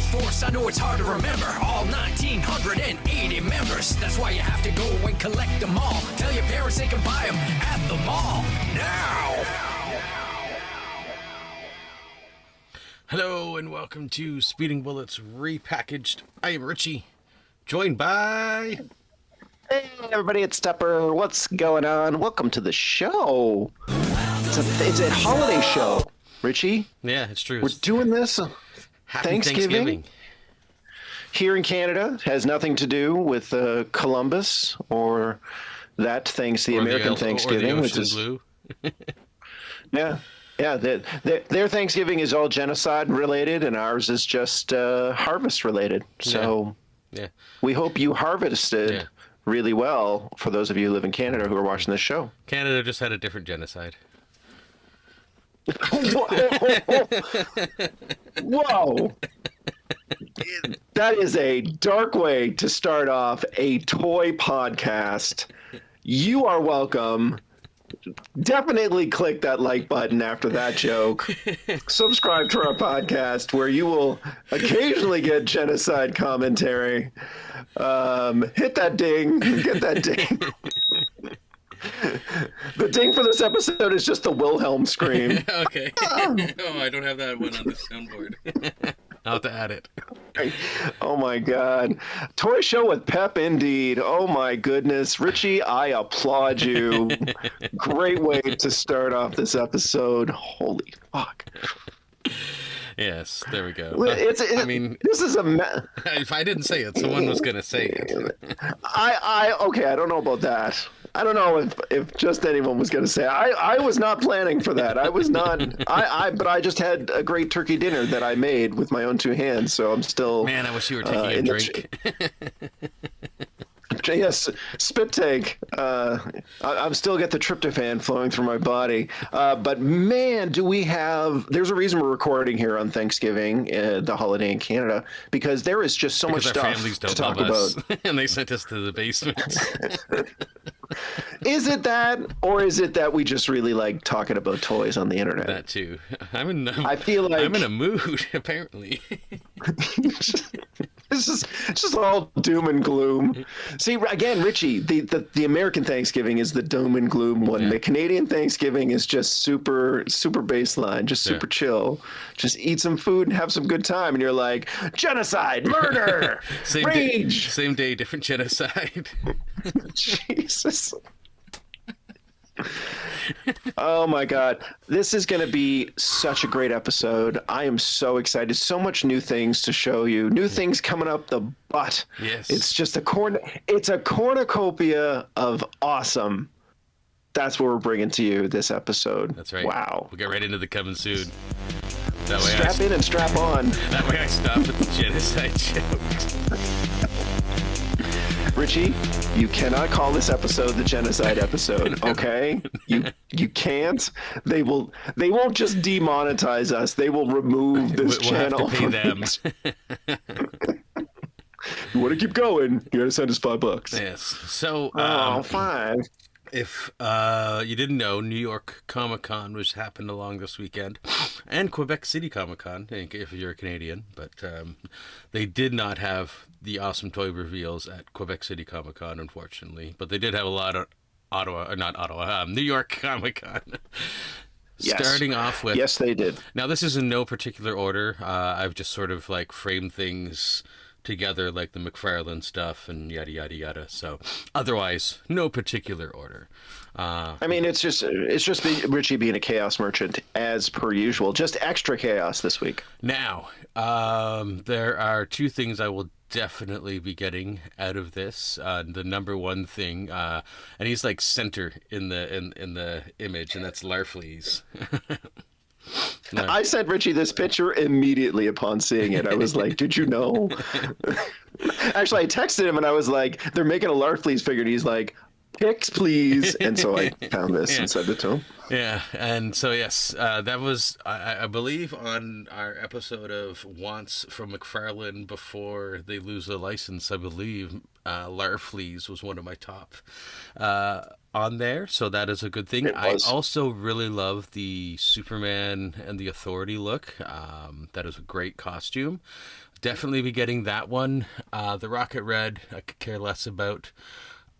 force, I know it's hard to remember. All 1,980 members. That's why you have to go and collect them all. Tell your parents they can buy them at the mall now. Hello and welcome to Speeding Bullets Repackaged. I am Richie, joined by... Hey everybody, it's Tupper. What's going on? Welcome to the show. It's a holiday show, Richie. Yeah, it's true. We're doing this Happy Thanksgiving. Here in Canada. It has nothing to do with Columbus or that American Thanksgiving, or the which is blue. yeah. Their Thanksgiving is all genocide related, and ours is just harvest related. So, yeah. We hope you harvested really well. For those of you who live in Canada who are watching this show, Canada just had a different genocide. Whoa! That is a dark way to start off a toy podcast. You are welcome. Definitely click that like button after that joke. Subscribe to our podcast where you will occasionally get genocide commentary. Hit that ding. Get that ding. The ding for this episode is just the Wilhelm scream. Okay. Oh, I don't have that one on the soundboard. I'll have to add it. Oh my God. Toy show with pep indeed. Oh my goodness. Richie, I applaud you. Great way to start off this episode. Holy fuck. Yes, there we go. I mean, this is if I didn't say it, someone was going to say it. Okay, I don't know about that. I don't know if just anyone was going to say it. I was not planning for that. I was not. But I just had a great turkey dinner that I made with my own two hands. So I'm still. Man, I wish you were taking a drink. Yes, spit take. I'm still get the tryptophan flowing through my body. But man, do we have... There's a reason we're recording here on Thanksgiving, the holiday in Canada, because there is just so much stuff to talk about. And they sent us to the basement. Is it that, or is it that we just really like talking about toys on the internet? That too. I feel like I'm in a mood, apparently. It's just all doom and gloom. See, again, Richie, the American Thanksgiving is the doom and gloom one. Yeah. The Canadian Thanksgiving is just super baseline, just super chill. Just eat some food and have some good time. And you're like, genocide, murder, rage. Same day, different genocide. Jesus. Oh my God. This is going to be such a great episode. I am so excited. So much new things to show you. New things coming up the butt. Yes. It's just a cornucopia of awesome. That's what we're bringing to you this episode. That's right. Wow. We'll get right into the coming soon. That way strap in and strap on. That way I stop at the genocide joke. Richie, you cannot call this episode the genocide episode, okay? You can't. They won't just demonetize us. They will remove this channel. We'll have to pay them. You want to keep going? You got to send us $5. Yes. So, fine. If you didn't know, New York Comiccon was happened along this weekend, and Quebec City Comiccon, if you're a Canadian, but they did not have the awesome toy reveals at Quebec City Comiccon, unfortunately. But they did have a lot of New York Comic-Con. Yes. Starting off with... Yes, they did. Now, this is in no particular order. I've just sort of like framed things together, like the McFarlane stuff and yada yada yada. So otherwise, no particular order. I mean, it's just Richie being a chaos merchant as per usual. Just extra chaos this week. Now, there are two things I will definitely be getting out of this. The number one thing, and he's like center in the image, and that's Larfleeze. No. I sent Richie this picture immediately upon seeing it. I was like, did you know? Actually, I texted him and I was like, they're making a Larfleeze figure. And he's like, pics, please. And so I found this and sent it to him. Yeah. And so, yes, that was, I believe, on our episode of Wants from McFarlane before they lose the license, I believe Larfleeze was one of my top on there, so that is a good thing. I also really love the Superman and the Authority look. That is a great costume. definitely be getting that one. The Rocket Red, I could care less about.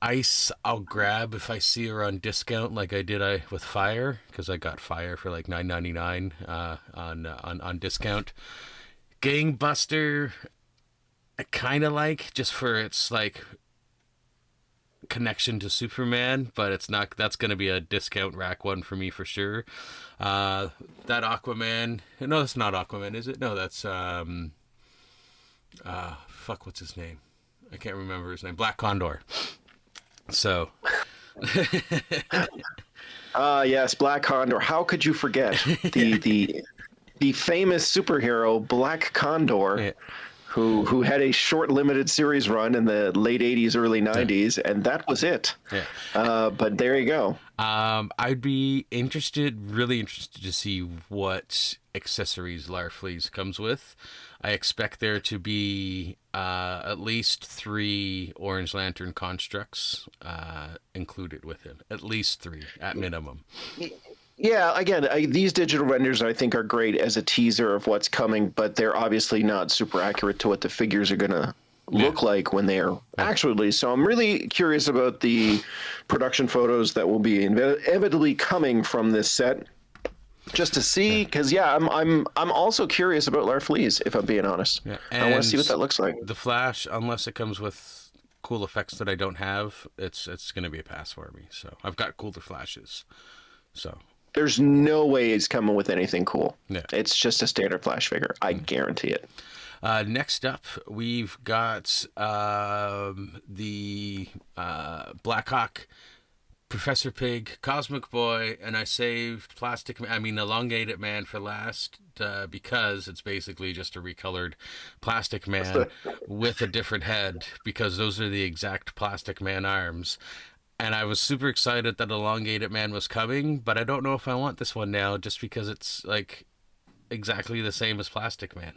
Ice, I'll grab if I see her on discount, like I did with Fire, because I got Fire for like $9.99 on discount. Gangbuster, I kind of like, just for its like connection to Superman, but it's not. That's going to be a discount rack one for me for sure. That Aquaman, no, that's not Aquaman, is it? No, that's fuck, what's his name? I can't remember his name. Black Condor. So. Yes, Black Condor. How could you forget the famous superhero Black Condor, Yeah. who had a short limited series run in the late 80s, early 90s, and that was it. Yeah. But there you go. I'd be really interested to see what accessories Larfleeze comes with. I expect there to be at least 3 Orange Lantern constructs included with him. At least 3, at minimum. Yeah, again, these digital renders I think are great as a teaser of what's coming, but they're obviously not super accurate to what the figures are going to look like when they are actually released. So I'm really curious about the production photos that will be inevitably coming from this set, just to see, because I'm also curious about Larfleeze, if I'm being honest. Yeah. I want to see what that looks like. The Flash, unless it comes with cool effects that I don't have, it's going to be a pass for me. So I've got cooler Flashes. So there's no way it's coming with anything cool. Yeah. It's just a standard Flash figure. I guarantee it. Next up, we've got the Blackhawk, Professor Pig, Cosmic Boy, and I saved Elongated Man for last because it's basically just a recolored Plastic Man with a different head, because those are the exact Plastic Man arms. And I was super excited that Elongated Man was coming, but I don't know if I want this one now, just because it's like exactly the same as Plastic Man.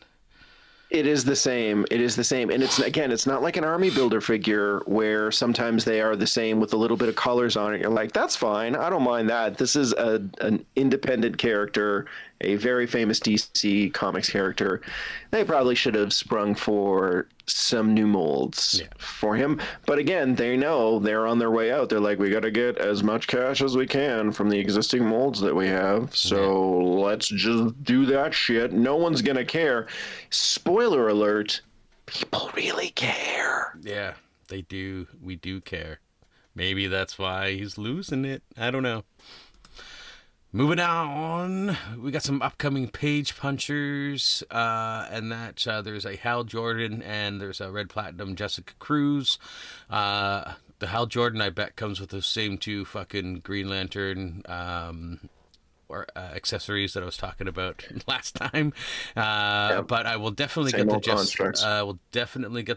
It is the same. And it's not like an army builder figure where sometimes they are the same with a little bit of colors on it. You're like, that's fine. I don't mind that. This is an independent character, a very famous DC Comics character. They probably should have sprung for some new molds for him. But again, they know they're on their way out. They're like, we got to get as much cash as we can from the existing molds that we have. So let's just do that shit. No one's going to care. Spoiler alert, people really care. Yeah, they do. We do care. Maybe that's why he's losing it. I don't know. Moving on, we got some upcoming page punchers, and that there's a Hal Jordan and there's a Red Platinum Jessica Cruz. The Hal Jordan, I bet, comes with those same 2 fucking Green Lantern accessories that I was talking about last time. But I will definitely get the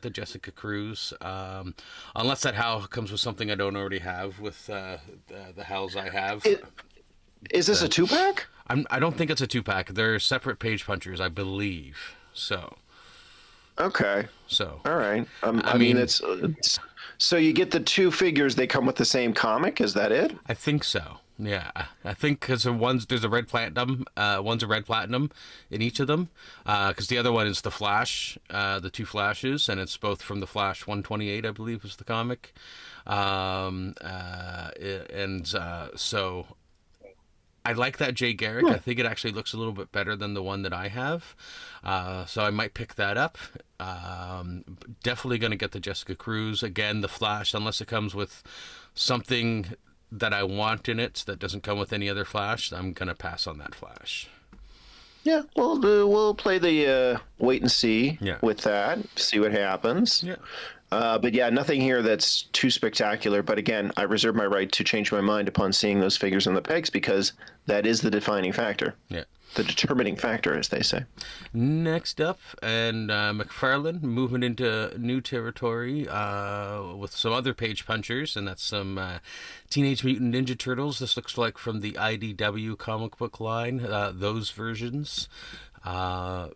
Jessica Cruz, unless that Hal comes with something I don't already have with the Hals I have. Is this a 2-pack? I don't think it's a 2-pack. They're separate page punchers, I believe. So. Okay. So. All right. I mean, it's so you get the 2 figures. They come with the same comic. Is that it? I think so. Yeah, I think because there's a Red Platinum. One's a Red Platinum in each of them. Because the other one is the Flash, the 2 Flashes, and it's both from the Flash 128, I believe, is the comic. So. I like that Jay Garrick. I think it actually looks a little bit better than the one that I have. So I might pick that up. Definitely going to get the Jessica Cruz. Again, the Flash, unless it comes with something that I want in it that doesn't come with any other Flash, I'm going to pass on that Flash. Yeah, we'll play the wait and see with that, see what happens. Yeah. But yeah, nothing here that's too spectacular. But again, I reserve my right to change my mind upon seeing those figures on the pegs, because that is the defining factor. Yeah. The determining factor, as they say. Next up, and McFarlane moving into new territory with some other page punchers, and that's some Teenage Mutant Ninja Turtles. This looks like from the IDW comic book line, those versions. I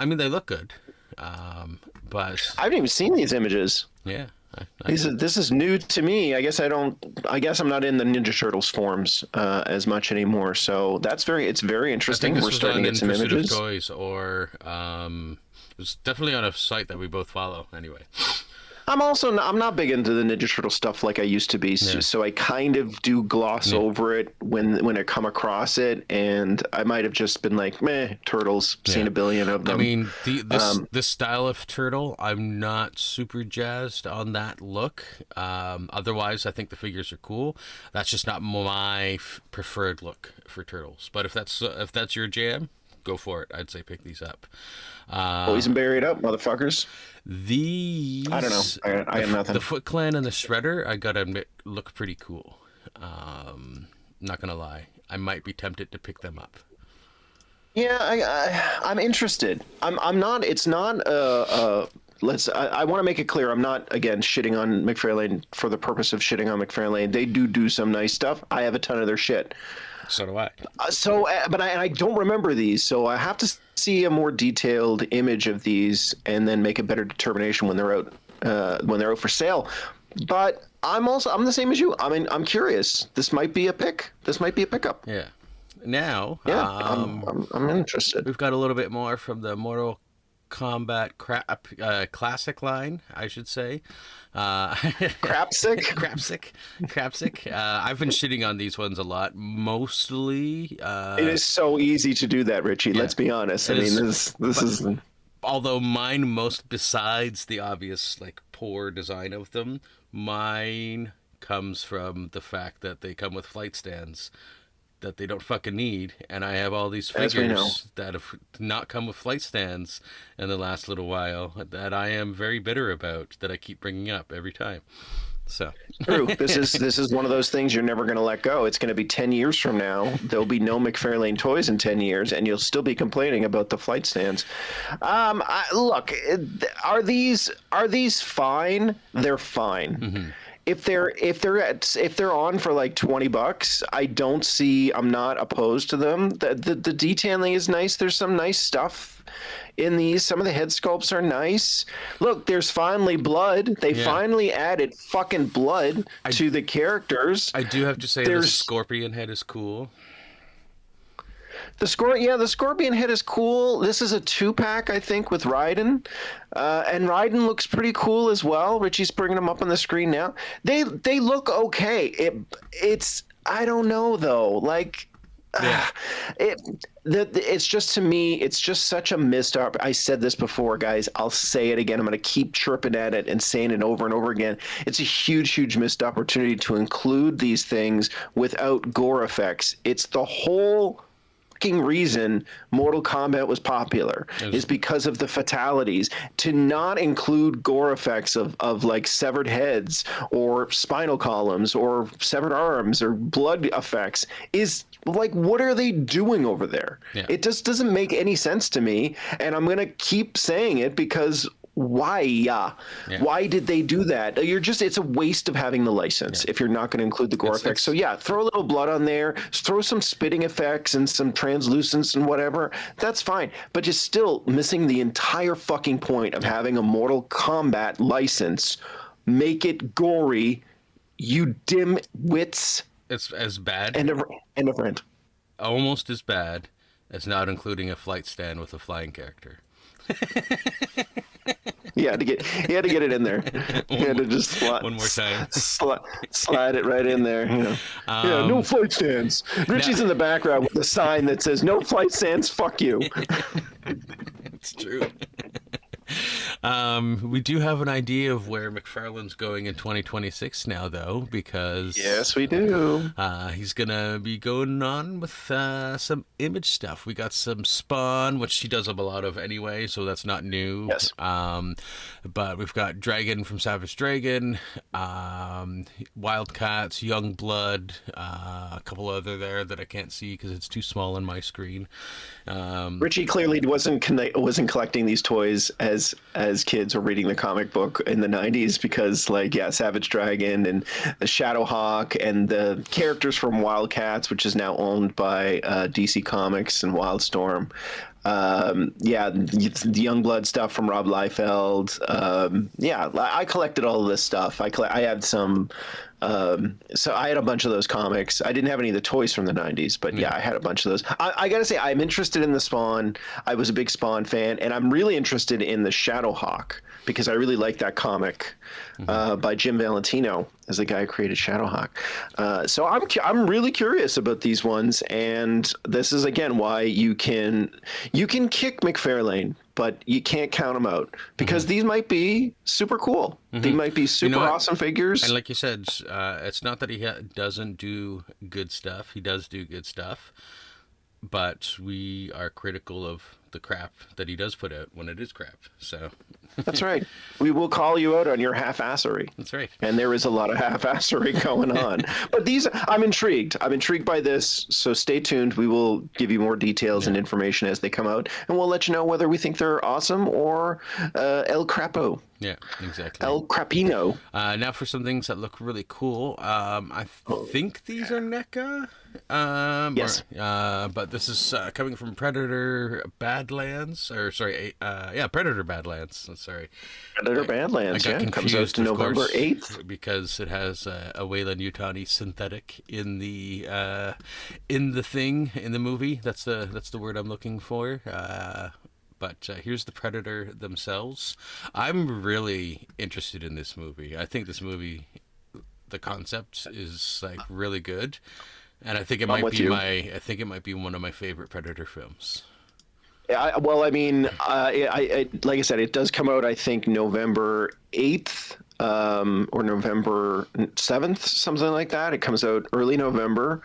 mean, they look good. But I haven't even seen these images. Yeah, This is new to me. I guess I'm not in the Ninja Turtles forums as much anymore. So it's very interesting. We're starting to get some images. Toys, or it's definitely on a site that we both follow. Anyway. I'm not big into the Ninja Turtle stuff like I used to be, so I kind of do gloss over it when I come across it, and I might have just been like, meh, turtles, seen a billion of them. I mean, this style of turtle, I'm not super jazzed on that look. Otherwise, I think the figures are cool. That's just not my preferred look for turtles. But if that's your jam, go for it. I'd say pick these up. Boys and buried up, motherfuckers. These, I don't know. I have nothing. The Foot Clan and the Shredder, I gotta admit, look pretty cool. Not gonna lie, I might be tempted to pick them up. Yeah, I'm interested. I'm not. It's not. I want to make it clear. I'm not again shitting on McFarlane for the purpose of shitting on McFarlane. They do some nice stuff. I have a ton of their shit. So do I. But I don't remember these, so I have to see a more detailed image of these and then make a better determination when they're out for sale. But I'm the same as you. I mean, I'm curious. This might be a pick. This might be a pickup. Yeah. Now, I'm interested. We've got a little bit more from the Mortal Kombat classic line, I should say. Crapsick. I've been shitting on these ones a lot. Mostly, it is so easy to do that, Richie. Let's be honest. This is. Although mine, besides the obvious like poor design of them, mine comes from the fact that they come with flight stands that they don't fucking need, and I have all these figures that have not come with flight stands in the last little while that I am very bitter about, that I keep bringing up every time. So true. This is one of those things you're never going to let go. It's going to be 10 years from now. There'll be no McFarlane toys in 10 years, and you'll still be complaining about the flight stands. Look, are these fine? They're fine. Mm-hmm. If they're on for like $20, I'm not opposed to them. The detailing is nice. There's some nice stuff in these. Some of the head sculpts are nice. Look, there's finally blood. They finally added fucking blood to the characters. I do have to say the scorpion head is cool. The scorpion head is cool. This is a 2-pack, I think, with Raiden. And Raiden looks pretty cool as well. Richie's bringing them up on the screen now. They look okay. It's I don't know though. Like it's just, to me, it's just such a missed up. I said this before, guys. I'll say it again. I'm going to keep chirping at it and saying it over and over again. It's a huge missed opportunity to include these things without gore effects. It's the whole reason Mortal Kombat was popular is because of the fatalities. To not include gore effects of like severed heads or spinal columns or severed arms or blood effects is like, what are they doing over there? It just doesn't make any sense to me, and I'm gonna keep saying it because why? Why did they do that? It's a waste of having the license if you're not going to include the gore effects. So throw a little blood on there, throw some spitting effects and some translucence and whatever. That's fine. But you're still missing the entire fucking point of having a Mortal Kombat license. Make it gory, you dim wits. It's as bad. End of rant. Almost as bad as not including a flight stand with a flying character. He had to get it in there. He had to just one more time. Slide it right in there. No flight stands. Richie's in the background with a sign that says "No flight stands. Fuck you." It's true. We do have an idea of where McFarlane's going in 2026 now, though, because yes, we do. He's gonna be going on with some Image stuff. We got some Spawn, which he does have a lot of anyway, so that's not new. Yes. But we've got Dragon from Savage Dragon, Wildcats, Youngblood, a couple other there that I can't see because it's too small on my screen. Richie clearly wasn't collecting these toys as as kids were reading the comic book in the 90s because, like, yeah, Savage Dragon and the Shadowhawk and the characters from Wildcats, which is now owned by DC Comics and Wildstorm. Yeah, the Youngblood stuff from Rob Liefeld. Yeah, I collected all of this stuff. I had some. So I had a bunch of those comics. I didn't have any of the toys from the 90s, but yeah, I had a bunch of those. I gotta say, I'm interested in the Spawn. I was a big Spawn fan, and I'm really interested in the Shadowhawk because I really like that comic by Jim Valentino as the guy who created Shadowhawk. So I'm really curious about these ones, and this is again why you can kick McFarlane, but you can't count them out because these might be super cool. They might be super awesome figures. And like you said, it's not that he doesn't do good stuff. He does do good stuff, but we are critical of the crap that he does put out when it is crap. So that's right. We will call you out on your half-assery. That's right. And there is a lot of half-assery going on. But these, I'm intrigued. I'm intrigued by this. So stay tuned. We will give you more details and information as they come out, and we'll let you know whether we think they're awesome or El Crapo. Yeah, exactly. El Crapino. Now for some things that look really cool. I think these are NECA. Yes. But this is coming from Predator Badlands, or sorry, Predator Badlands. Sorry. Predator Badlands. I got confused, comes out November 8th because it has a Wayland Yutani synthetic in the thing in the movie. That's the word I'm looking for. But here's the Predator themselves. I'm really interested in this movie. I think this movie, the concept is like really good, and I think it might be one of my favorite Predator films. Yeah, well, I mean, I like I said, it does come out, I think, November 8th. Or November 7th, something like that. It comes out early November.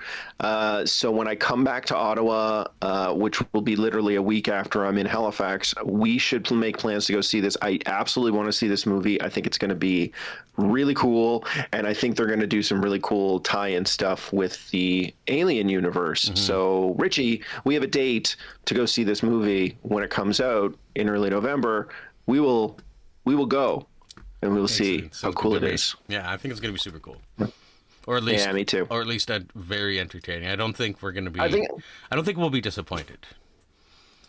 So when I come back to Ottawa, which will be literally a week after I'm in Halifax, we should make plans to go see this. I absolutely want to see this movie. I think it's going to be really cool, and I think they're going to do some really cool tie-in stuff with the Alien universe. So, Richie, we have a date to go see this movie when it comes out in early November. We will go. And we'll see how cool it is. Yeah, I think it's going to be super cool. Or at least, yeah, me too. Or at least very entertaining. I don't think we're going to be. I don't think we'll be disappointed.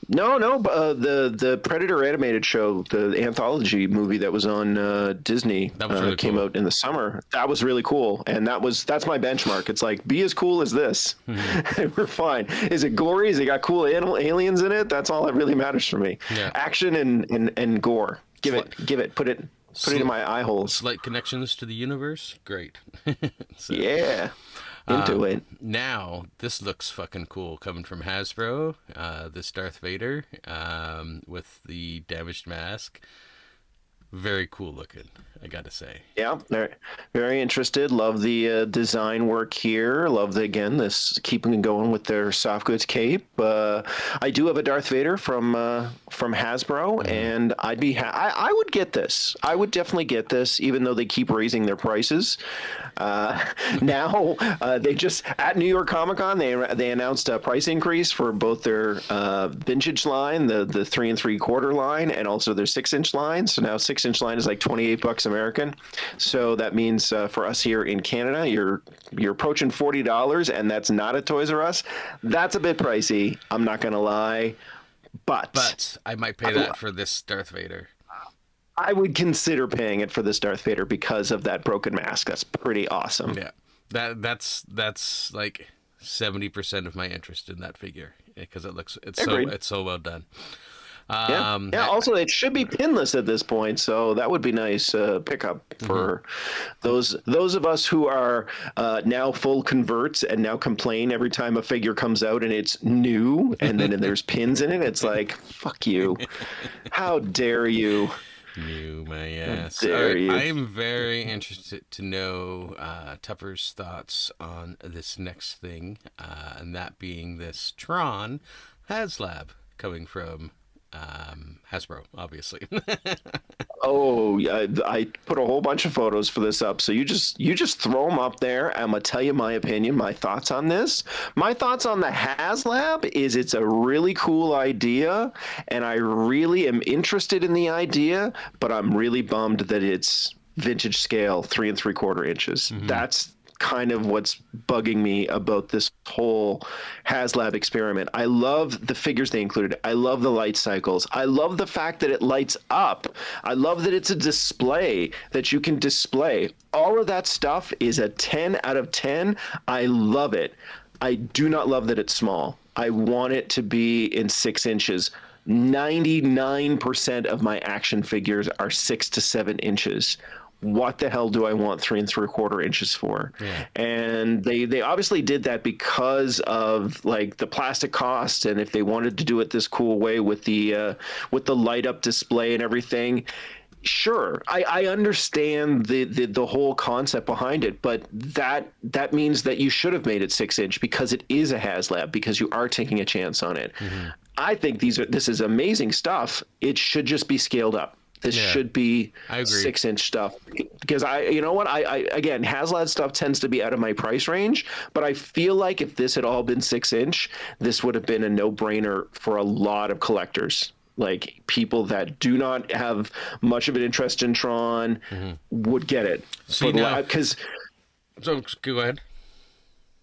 No. The Predator animated show, the anthology movie that was on Disney, really came out in the summer. That was really cool, and that's my benchmark. It's like, be as cool as this. We're fine. Is it gory? Is it got cool aliens in it? That's all that really matters for me. Yeah. Action and gore. Give it. Put it in my eye holes. Slight connections to the universe. Great. Yeah. Into it. Now, this looks fucking cool coming from Hasbro. This Darth Vader with the damaged mask. Very cool looking, I gotta say. Yeah, very interested. Love the design work here. Love this keeping going with their soft goods cape. I do have a Darth Vader from Hasbro, and I'd be I would get this. I would definitely get this, even though they keep raising their prices. Now they just at New York Comiccon they announced a price increase for both their vintage line, the 3 3/4 line, and also their 6-inch line. So now 6-inch line is like $28 American. So that means for us here in Canada, you're approaching $40, and that's not at Toys R Us. That's a bit pricey. I'm not gonna lie, but I might pay that for this Darth Vader. I would consider paying it for this Darth Vader because of that broken mask. That's pretty awesome. Yeah, that's like 70% of my interest in that figure because it's so well done. Yeah. Also, it should be pinless at this point, so that would be nice pickup for those of us who are now full converts and now complain every time a figure comes out and it's new and then there's pins in it. It's like, fuck you! How dare you! New my ass. You. I am very interested to know Tupper's thoughts on this next thing, and that being this Tron HasLab coming from Hasbro, obviously. Oh, yeah, I put a whole bunch of photos for this up. So you just throw them up there. I'm gonna tell you my opinion, my thoughts on this. My thoughts on the HasLab is it's a really cool idea, and I really am interested in the idea, but I'm really bummed that it's vintage scale, 3 3/4 inches. That's kind of what's bugging me about this whole HasLab experiment. I love the figures they included. I love the light cycles. I love the fact that it lights up. I love that it's a display that you can display. All of that stuff is a 10 out of 10. I love it. I do not love that it's small. I want it to be in 6 inches. 99% of my action figures are 6 to 7 inches. What the hell do I want 3 3/4 inches for? Yeah. And they obviously did that because of like the plastic cost, and if they wanted to do it this cool way with the light up display and everything. Sure, I understand the whole concept behind it, but that means that you should have made it 6 inch because it is a HasLab, because you are taking a chance on it. I think this is amazing stuff. It should just be scaled up. This should be 6 inch stuff, because you know what? I again, HasLab stuff tends to be out of my price range, but I feel like if this had all been 6 inch, this would have been a no brainer for a lot of collectors. Like people that do not have much of an interest in Tron would get it. See, now, because so go ahead.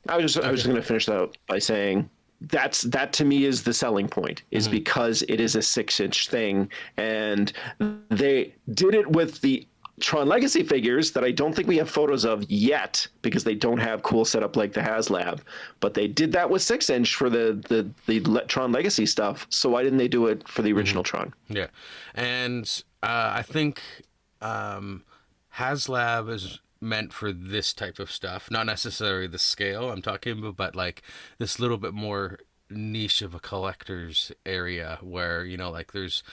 I was just going to finish that by saying that to me is the selling point, is because it is a 6 inch thing, and they did it with the Tron Legacy figures that I don't think we have photos of yet because they don't have cool setup like the HasLab, but they did that with 6 inch for the Tron Legacy stuff. So why didn't they do it for the original Tron? Yeah, and I think HasLab is meant for this type of stuff, not necessarily the scale I'm talking about, but like this little bit more niche of a collector's area where, you know, like there's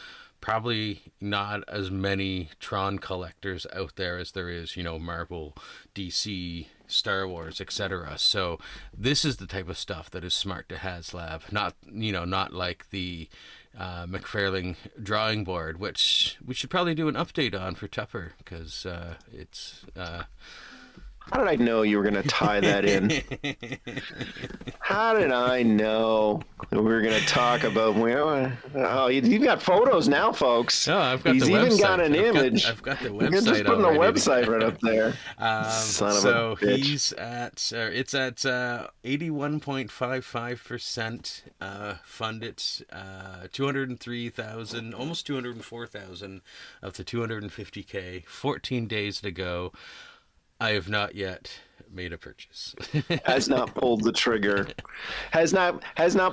probably not as many Tron collectors out there as there is, you know, Marvel, DC, Star Wars, etc. So this is the type of stuff that is smart to HasLab, not like the McFarlane drawing board, which we should probably do an update on for Tupper, because it's how did I know you were going to tie that in? How did I know we were going to talk about? Oh, you've got photos now, folks. Oh, I've got He's the website. Even got an image. I've got the website. You're just putting the website right up there. Son of a bitch. He's at it's at 81.55% funded. 203,000, almost 204,000 of the 250K. 14 days to go. I have not yet made a purchase. Has not pulled the trigger. Has not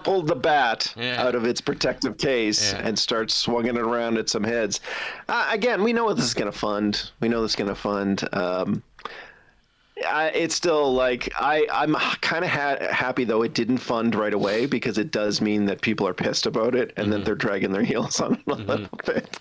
pulled the bat out of its protective case and starts swinging it around at some heads. Again, we know what this is going to fund. It's still like I'm kind of happy though it didn't fund right away, because it does mean that people are pissed about it and then they're dragging their heels on it a little bit.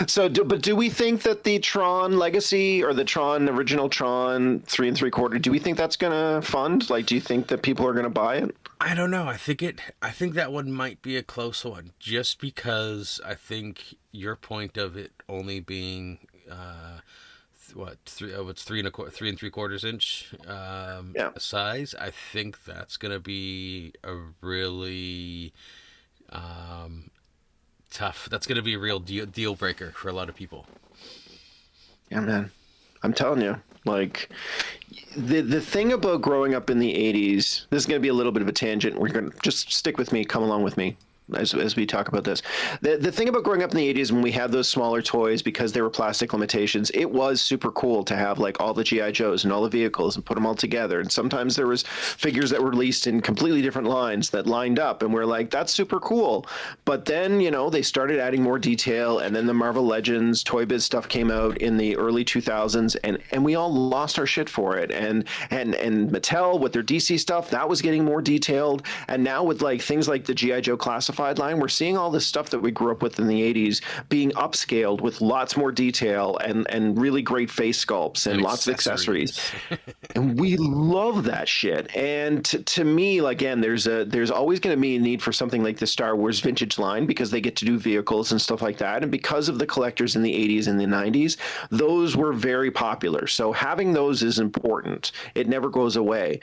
So, do we think that the Tron Legacy or the original Tron 3 3/4, do we think that's going to fund? Like, do you think that people are going to buy it? I don't know. I think that one might be a close one, just because I think your point of it only being it's 3 3/4 inch size. I think that's going to be a really tough. That's going to be a real deal breaker for a lot of people. Yeah, man. I'm telling you, like, the thing about growing up in the 80s, this is going to be a little bit of a tangent. We're going to just stick with me, come along with me as we talk about this. The thing about growing up in the 80s, when we had those smaller toys, because there were plastic limitations, it was super cool to have like all the G.I. Joes and all the vehicles and put them all together. And sometimes there was figures that were released in completely different lines that lined up, and we're like, that's super cool. But then, you know, they started adding more detail, and then the Marvel Legends Toy Biz stuff came out in the early 2000s, and we all lost our shit for it. And Mattel with their DC stuff, that was getting more detailed. And now with like things like the G.I. Joe Classified classified line. We're seeing all this stuff that we grew up with in the 80s being upscaled with lots more detail and really great face sculpts and lots of accessories. And we love that shit. And to me, again, there's always going to be a need for something like the Star Wars vintage line because they get to do vehicles and stuff like that. And because of the collectors in the 80s and the 90s, those were very popular. So having those is important. It never goes away.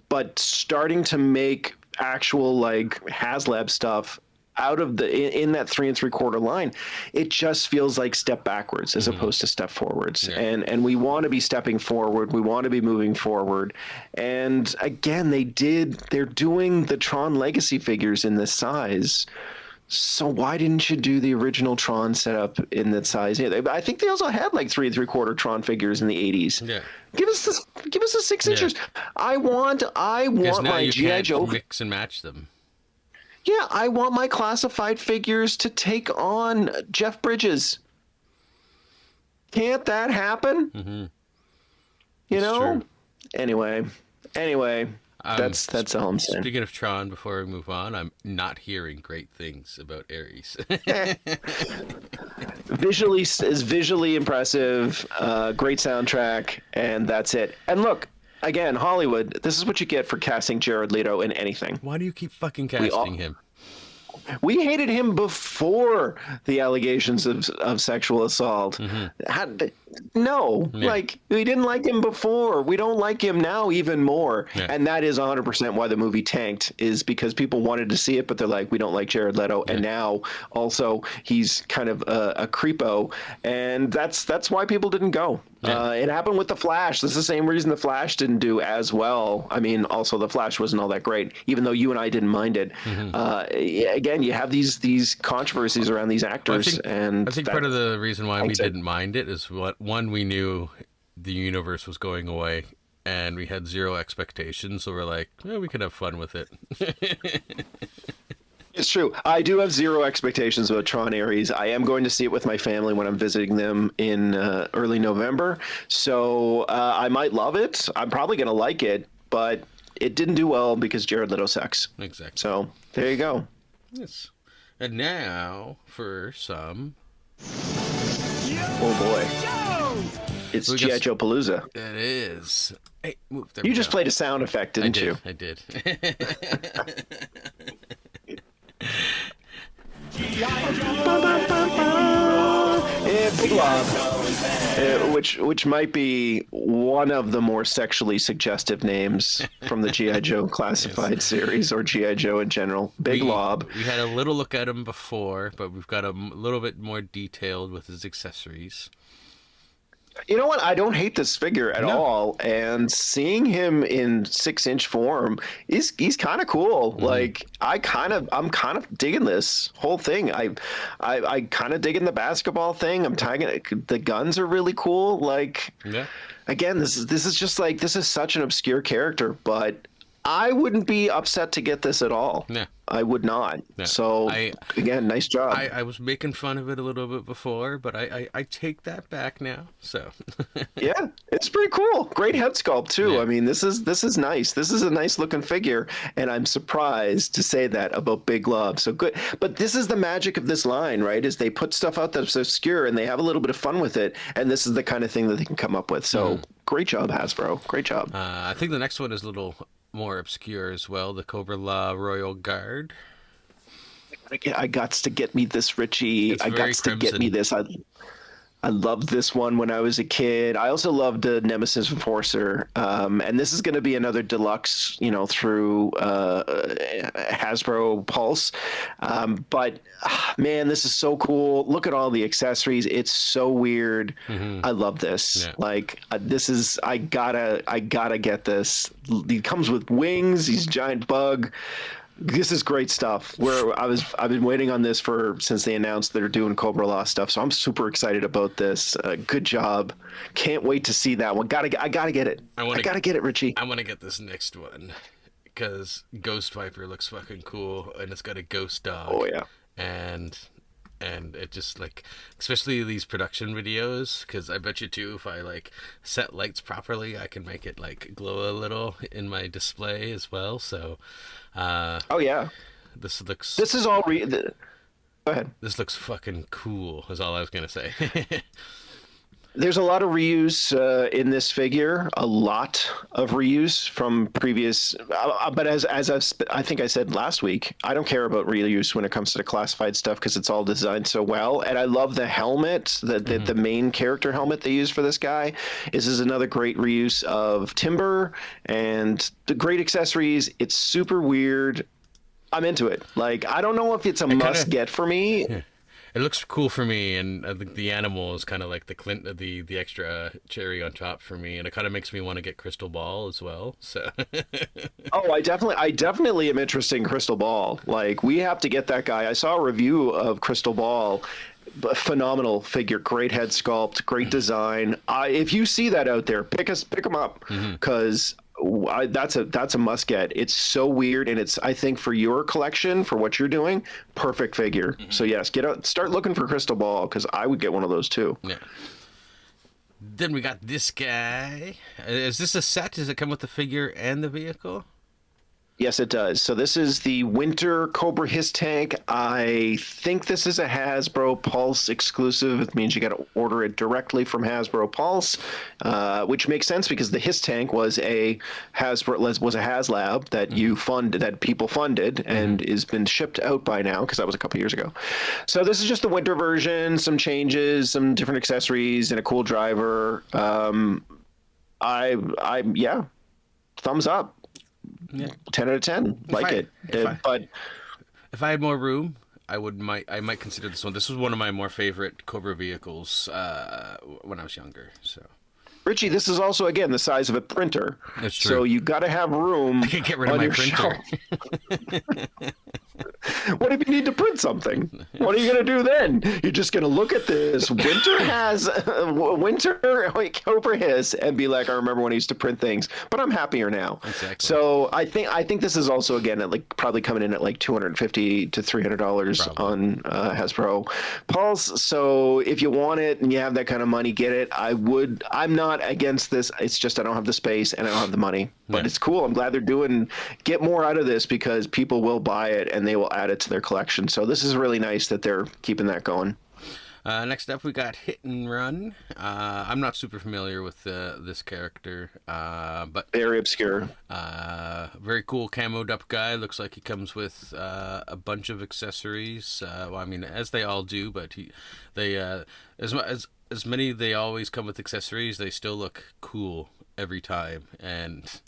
But starting to make actual like HasLab stuff out of in that 3 3/4 line, it just feels like step backwards as opposed to step forwards. Yeah. And we want to be stepping forward. We want to be moving forward. And again, they're doing the Tron Legacy figures in this size. So why didn't you do the original Tron setup in that size? Yeah, I think they also had like 3 3/4 Tron figures in the 80s. Yeah. Give us the 6 inches. I want my G.I. Joe mix and match them. Yeah, I want my classified figures to take on Jeff Bridges. Can't that happen? Mm-hmm. You know? True. Anyway, that's all I'm saying. Speaking of Tron, before we move on, I'm not hearing great things about Ares. Visually impressive, great soundtrack, and that's it. And look, again, Hollywood, this is what you get for casting Jared Leto in anything. Why do you keep fucking casting him? We hated him before the allegations of sexual assault. Mm-hmm. Like, we didn't like him before. We don't like him now even more. Yeah. And that is 100% why the movie tanked, is because people wanted to see it, but they're like, we don't like Jared Leto. Yeah. And now also he's kind of a creepo. And that's why people didn't go. Yeah. It happened with The Flash. That's the same reason The Flash didn't do as well. I mean, also The Flash wasn't all that great, even though you and I didn't mind it. Mm-hmm. Again, you have these controversies around these actors. I think part of the reason why we didn't mind it is one, we knew the universe was going away and we had zero expectations. So we're like, we could have fun with it. It's true. I do have zero expectations about Tron Ares. I am going to see it with my family when I'm visiting them in early November. So I might love it. I'm probably going to like it, but it didn't do well because Jared Leto sucks. Exactly. So there you go. Yes. And now for some... Oh boy. It's G.I. Joe Palooza. It is. Hey, move. You just played a sound effect, didn't you? I did. Big Lob, which might be one of the more sexually suggestive names from the G.I. Joe classified series, or G.I. Joe in general. Big Lob. We had a little look at him before, but we've got a little bit more detailed with his accessories. You know what? I don't hate this figure at all, and seeing him in 6-inch form he's kind of cool. Mm-hmm. Like I'm kind of digging this whole thing. I kind of digging the basketball thing. I'm tagging it. The guns are really cool. Like, again, this is just like, this is such an obscure character, but I wouldn't be upset to get this at all. Yeah. I would not. Yeah. So, again, nice job. I was making fun of it a little bit before, but I take that back now. So, yeah, it's pretty cool. Great head sculpt too. Yeah. I mean, this is nice. This is a nice looking figure, and I'm surprised to say that about Big Lob. So good. But this is the magic of this line, right? Is they put stuff out that's obscure and they have a little bit of fun with it, and this is the kind of thing that they can come up with. So, great job, Hasbro. Great job. I think the next one is a little more obscure as well, the Cobra La Royal Guard. I got to get me this, Richie. I got to get me this. I loved this one when I was a kid. I also loved Nemesis Enforcer, and this is going to be another deluxe, through Hasbro Pulse. But man, this is so cool. Look at all the accessories. It's so weird. Mm-hmm. I love this. Yeah. Like this is. I gotta get this. He comes with wings. He's a giant bug. This is great stuff. I've been waiting on this since they announced they're doing Cobra Law stuff. So I'm super excited about this. Good job. Can't wait to see that one. I gotta get it. I gotta get it, Richie. I want to get this next one because Ghost Viper looks fucking cool, and it's got a ghost dog. Oh yeah. And it just, like, especially these production videos, because I bet you too, if I like set lights properly, I can make it like glow a little in my display as well. So oh yeah, this looks. This is all. Go ahead. This looks fucking cool. Is all I was gonna say. There's a lot of reuse in this figure, a lot of reuse from previous. But as I think I said last week, I don't care about reuse when it comes to the classified stuff because it's all designed so well. And I love the helmet, the main character helmet they use for this guy. This is another great reuse of timber and the great accessories. It's super weird. I'm into it. Like, I don't know if it's a must get for me. Yeah. It looks cool for me, and I think the animal is kind of like the extra cherry on top for me, and it kind of makes me want to get Crystal Ball as well. So. Oh, I definitely am interested in Crystal Ball. Like, we have to get that guy. I saw a review of Crystal Ball. Phenomenal figure, great head sculpt, great design. If you see that out there, pick him up because. That's a must get. It's so weird, and it's, I think, for your collection, for what you're doing, perfect figure. So yes, start looking for Crystal Ball because I would get one of those too. Yeah. Then we got this guy. Is this a set? Does it come with the figure and the vehicle? Yes, it does. So this is the Winter Cobra Hiss tank. I think this is a Hasbro Pulse exclusive. It means you got to order it directly from Hasbro Pulse, which makes sense because the Hiss tank was a HasLab that people funded and has been shipped out by now because that was a couple years ago. So this is just the winter version, some changes, some different accessories, and a cool driver. Yeah, thumbs up. Yeah. 10 out of 10. But if I had more room, I might consider this one. This was one of my more favorite Cobra vehicles when I was younger. So, Richie, this is also again the size of a printer. That's true. So you got to have room. I can't get rid of my printer. What if you need to print something? What are you going to do then? You're just going to look at this winter Cobra Hiss and be like, I remember when I used to print things, but I'm happier now. Exactly. So I think this is also again at like probably coming in at like $250 to $300 on Hasbro Pulse. So if you want it and you have that kind of money, get it. I'm not against this. It's just I don't have the space and I don't have the money. But it's cool. I'm glad they're get more out of this because people will buy it and they will add it to their collection. So this is really nice that they're keeping that going. Next up, we got Hit and Run. I'm not super familiar with this character, but very obscure. Very cool camoed up guy. Looks like he comes with a bunch of accessories. Well, I mean, as they all do, but as many they always come with accessories. They still look cool every time, and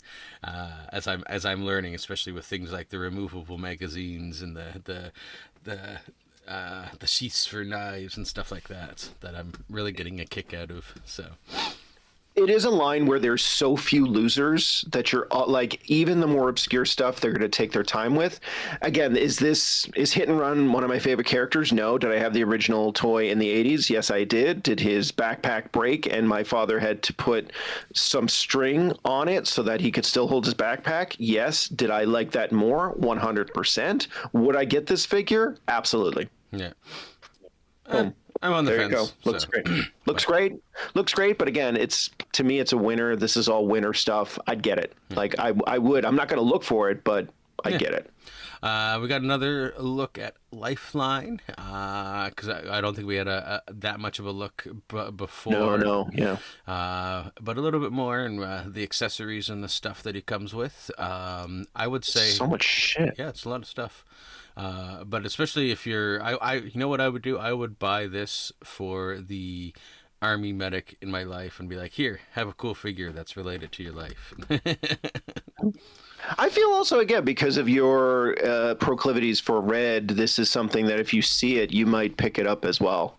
as I'm learning, especially with things like the removable magazines and the sheaths for knives and stuff like that I'm really getting a kick out of. So it is a line where there's so few losers that you're like, even the more obscure stuff they're going to take their time with. Again, is Hit and Run one of my favorite characters? No. Did I have the original toy in the 80s? Yes, I did. Did his backpack break and my father had to put some string on it so that he could still hold his backpack? Yes. Did I like that more? 100%. Would I get this figure? Absolutely. Yeah. I'm on the fence. There you go. Looks great. Looks great. But again, to me, it's a winner. This is all winner stuff. I'd get it. Like I would. I'm not going to look for it, but I'd get it. We got another look at Lifeline because I don't think we had that much of a look before. No, yeah. But a little bit more and the accessories and the stuff that he comes with. I would say so much shit. Yeah, it's a lot of stuff. But especially if you're, you know what I would do? I would buy this for the Army medic in my life and be like, here, have a cool figure that's related to your life. I feel also, again, because of your proclivities for red, this is something that if you see it, you might pick it up as well.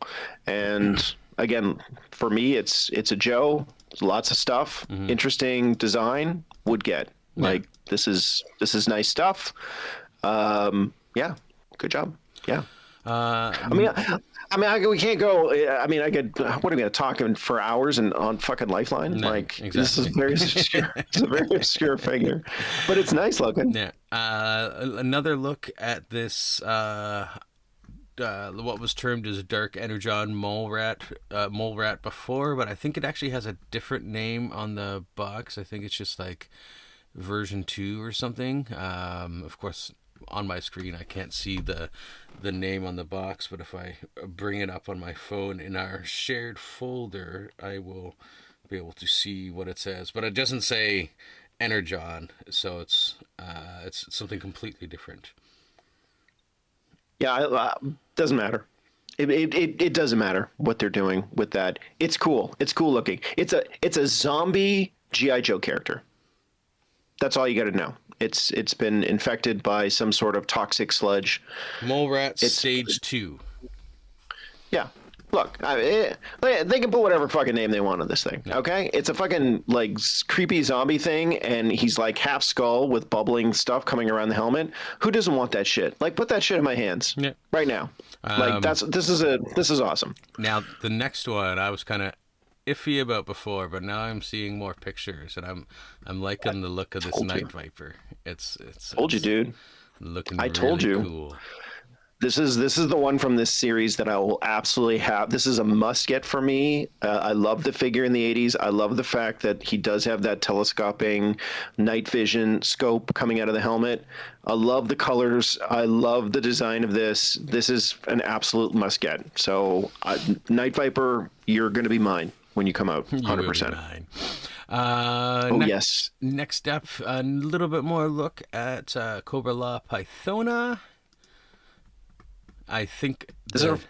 And again, for me, it's a Joe, lots of stuff, interesting design, would get. Like, this is nice stuff. Yeah, good job. Yeah. We can't go. I could. What are we gonna talk for hours and on fucking Lifeline? No, exactly. This exactly. is very obscure. It's a very obscure figure, but it's nice looking. Yeah. Another look at this. What was termed as Dark Energon mole rat before, but I think it actually has a different name on the box. I think it's just like version 2 or something. Of course, on my screen, I can't see the name on the box, but if I bring it up on my phone in our shared folder, I will be able to see what it says. But it doesn't say Energon, so it's something completely different. Yeah, doesn't matter. It doesn't matter what they're doing with that. It's cool. It's cool looking. It's a zombie GI Joe character. That's all you got to know. It's been infected by some sort of toxic sludge. Mole Rat Stage 2. Yeah. Look, they can put whatever fucking name they want on this thing, okay? It's a fucking, like, creepy zombie thing, and he's, like, half skull with bubbling stuff coming around the helmet. Who doesn't want that shit? Like, put that shit in my hands right now. Like, this is awesome. Now, the next one I was kind of iffy about before, but now I'm seeing more pictures, and I'm liking the look of this Night Viper. It's told you, dude. Looking I told really you. Cool. This is the one from this series that I will absolutely have. This is a must get for me. I love the figure in the 80s. I love the fact that he does have that telescoping night vision scope coming out of the helmet. I love the colors. I love the design of this. This is an absolute must get. So Night Viper, you're going to be mine when you come out. 100%. Yes. Next up, a little bit more look at Cobra La Pythona. I think the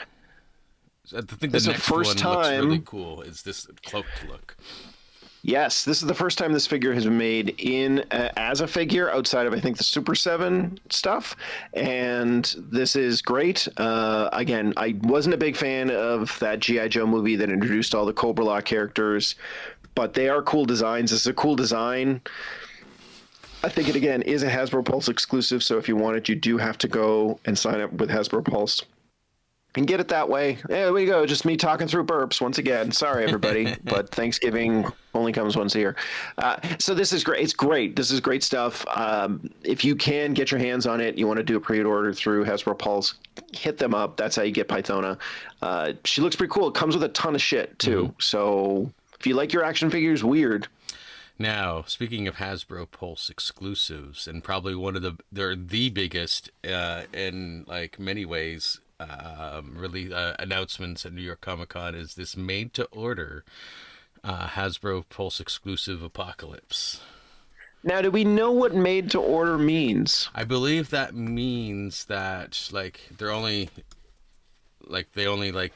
next one looks really cool. Is this cloaked look? Yes, this is the first time this figure has been made in as a figure outside of, I think, the Super 7 stuff, and this is great. Again, I wasn't a big fan of that G.I. Joe movie that introduced all the Cobra La characters, but they are cool designs. This is a cool design. I think it, again, is a Hasbro Pulse exclusive, so if you want it, you do have to go and sign up with Hasbro Pulse and get it that way. There we go. Just me talking through burps once again. Sorry, everybody, but Thanksgiving only comes once a year. So this is great. It's great. This is great stuff. If you can get your hands on it, you want to do a pre-order through Hasbro Pulse, hit them up. That's how you get Pythona. She looks pretty cool. It comes with a ton of shit, too. Mm-hmm. So if you like your action figures weird... Now, speaking of Hasbro Pulse exclusives, and probably they're the biggest in like many ways, really announcements at New York Comic-Con is this made-to-order Hasbro Pulse exclusive Apocalypse. Now, do we know what made-to-order means? I believe that means that like they only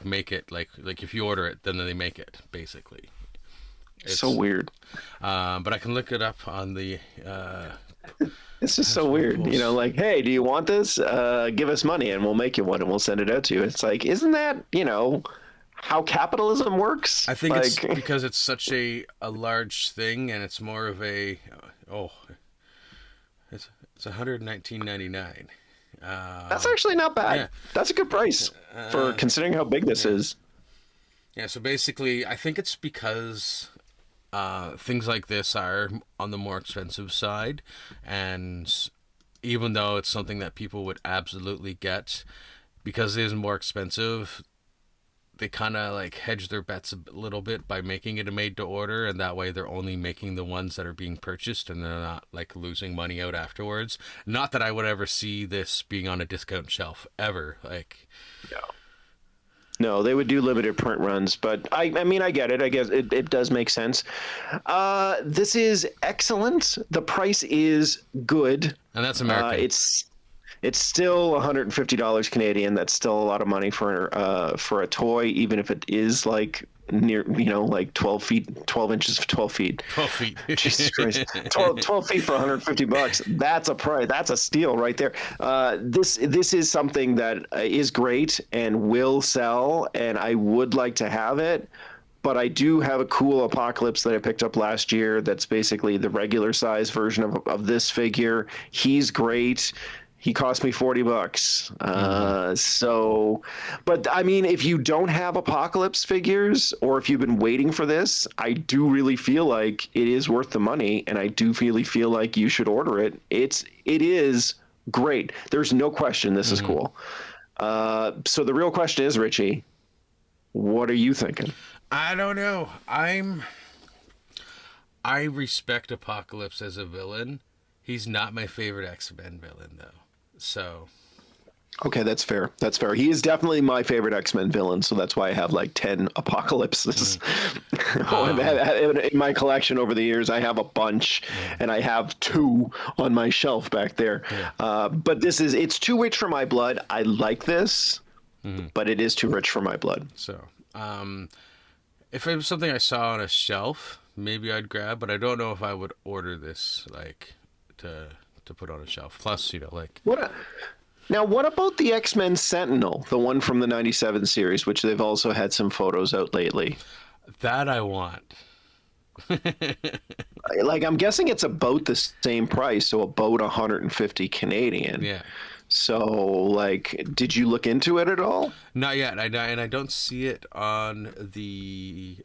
make it like if you order it, then they make it basically. It's so weird. But I can look it up on the... it's just so weird. Pulse. You know, like, hey, do you want this? Give us money and we'll make you one and we'll send it out to you. It's like, isn't that, you know, how capitalism works? I think it's because it's such a large thing and it's more of a... It's $119.99. That's actually not bad. Yeah. That's a good price for considering how big this is. Yeah, so basically, I think it's because... things like this are on the more expensive side, and even though it's something that people would absolutely get, because it is more expensive, they kind of like hedge their bets a little bit by making it a made-to-order, and that way they're only making the ones that are being purchased, and they're not like losing money out afterwards. Not that I would ever see this being on a discount shelf, ever. Like, No, they would do limited print runs, but I mean, I get it. I guess it does make sense. This is excellent. The price is good. And that's American. It's still $150 Canadian. That's still a lot of money for a toy, even if it is like near, you know, like 12 inches for 12 feet. 12 feet. Jesus Christ. 12 feet for $150. That's a price. That's a steal right there. This is something that is great and will sell, and I would like to have it. But I do have a cool Apocalypse that I picked up last year that's basically the regular size version of this figure. He's great. He cost me $40. So, but I mean, if you don't have Apocalypse figures, or if you've been waiting for this, I do really feel like it is worth the money, and I do really feel like you should order it. It is great. There's no question this is cool. So the real question is, Richie, what are you thinking? I don't know. I respect Apocalypse as a villain. He's not my favorite X-Men villain, though. So. Okay, that's fair. That's fair. He is definitely my favorite X-Men villain, so that's why I have like 10 Apocalypses. In my collection over the years, I have a bunch, and I have 2 on my shelf back there. But it's too rich for my blood. I like this, but it is too rich for my blood. So, if it was something I saw on a shelf, maybe I'd grab, but I don't know if I would order this, like, to put on a shelf. Plus, like... Now, what about the X-Men Sentinel, the one from the 97 series, which they've also had some photos out lately? That I want. Like, I'm guessing it's about the same price, so about 150 Canadian. Yeah. So, like, did you look into it at all? Not yet, and I don't see it on the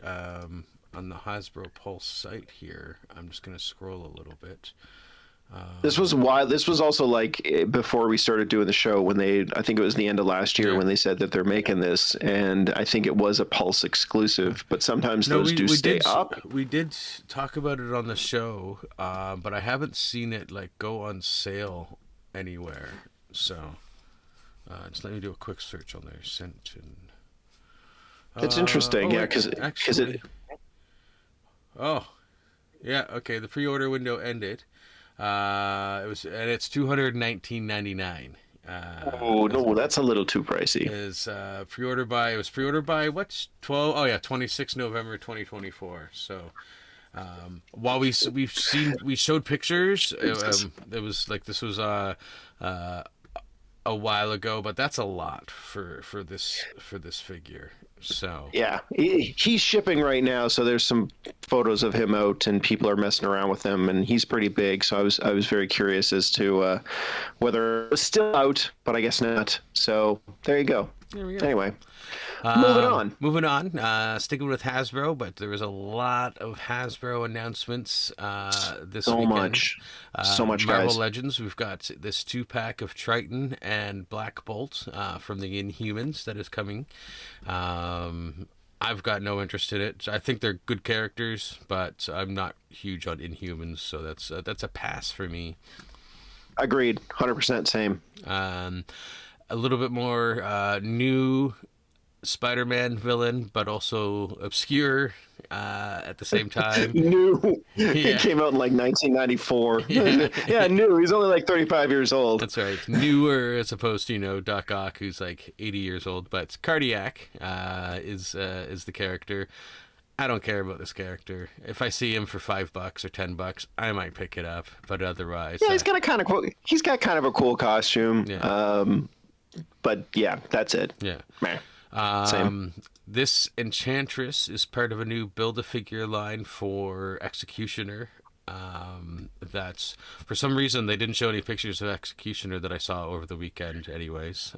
Hasbro Pulse site here. I'm just gonna scroll a little bit. This was also like before we started doing the show when I think it was the end of last year when they said that they're making this, and I think it was a Pulse exclusive, but sometimes those stay up. We did talk about it on the show, but I haven't seen it like go on sale anywhere. So just let me do a quick search on there. It's interesting, because it. Oh, yeah. Okay, the pre-order window ended. It's $219.99. Oh no, that's a little too pricey. It was pre-ordered by what's 26 November 2024. So while we showed pictures, it was like this was a while ago, but that's a lot for this figure. So yeah, he's shipping right now, so there's some photos of him out and people are messing around with him, and he's pretty big, so I was very curious as to whether it was still out, but I guess not. So there you go. There we go. Anyway, moving on, sticking with Hasbro, but there was a lot of Hasbro announcements this weekend. So much Marvel guys. Legends, we've got this 2-pack of Triton and Black Bolt from the Inhumans that is coming. I've got no interest in it. I think they're good characters, but I'm not huge on Inhumans, so that's a pass for me. Agreed, 100% same. A little bit more new Spider-Man villain, but also obscure at the same time. New. He came out in like 1994. Yeah, new. He's only like 35 years old. That's right. Newer as opposed to, Doc Ock, who's like 80 years old. But Cardiac is the character. I don't care about this character. If I see him for $5 or $10, I might pick it up. But otherwise, yeah, he's got kind of a cool costume. Yeah. But yeah, that's it. Yeah. Same. This Enchantress is part of a new Build-A-Figure line for Executioner. That's, for some reason, they didn't show any pictures of Executioner that I saw over the weekend anyways.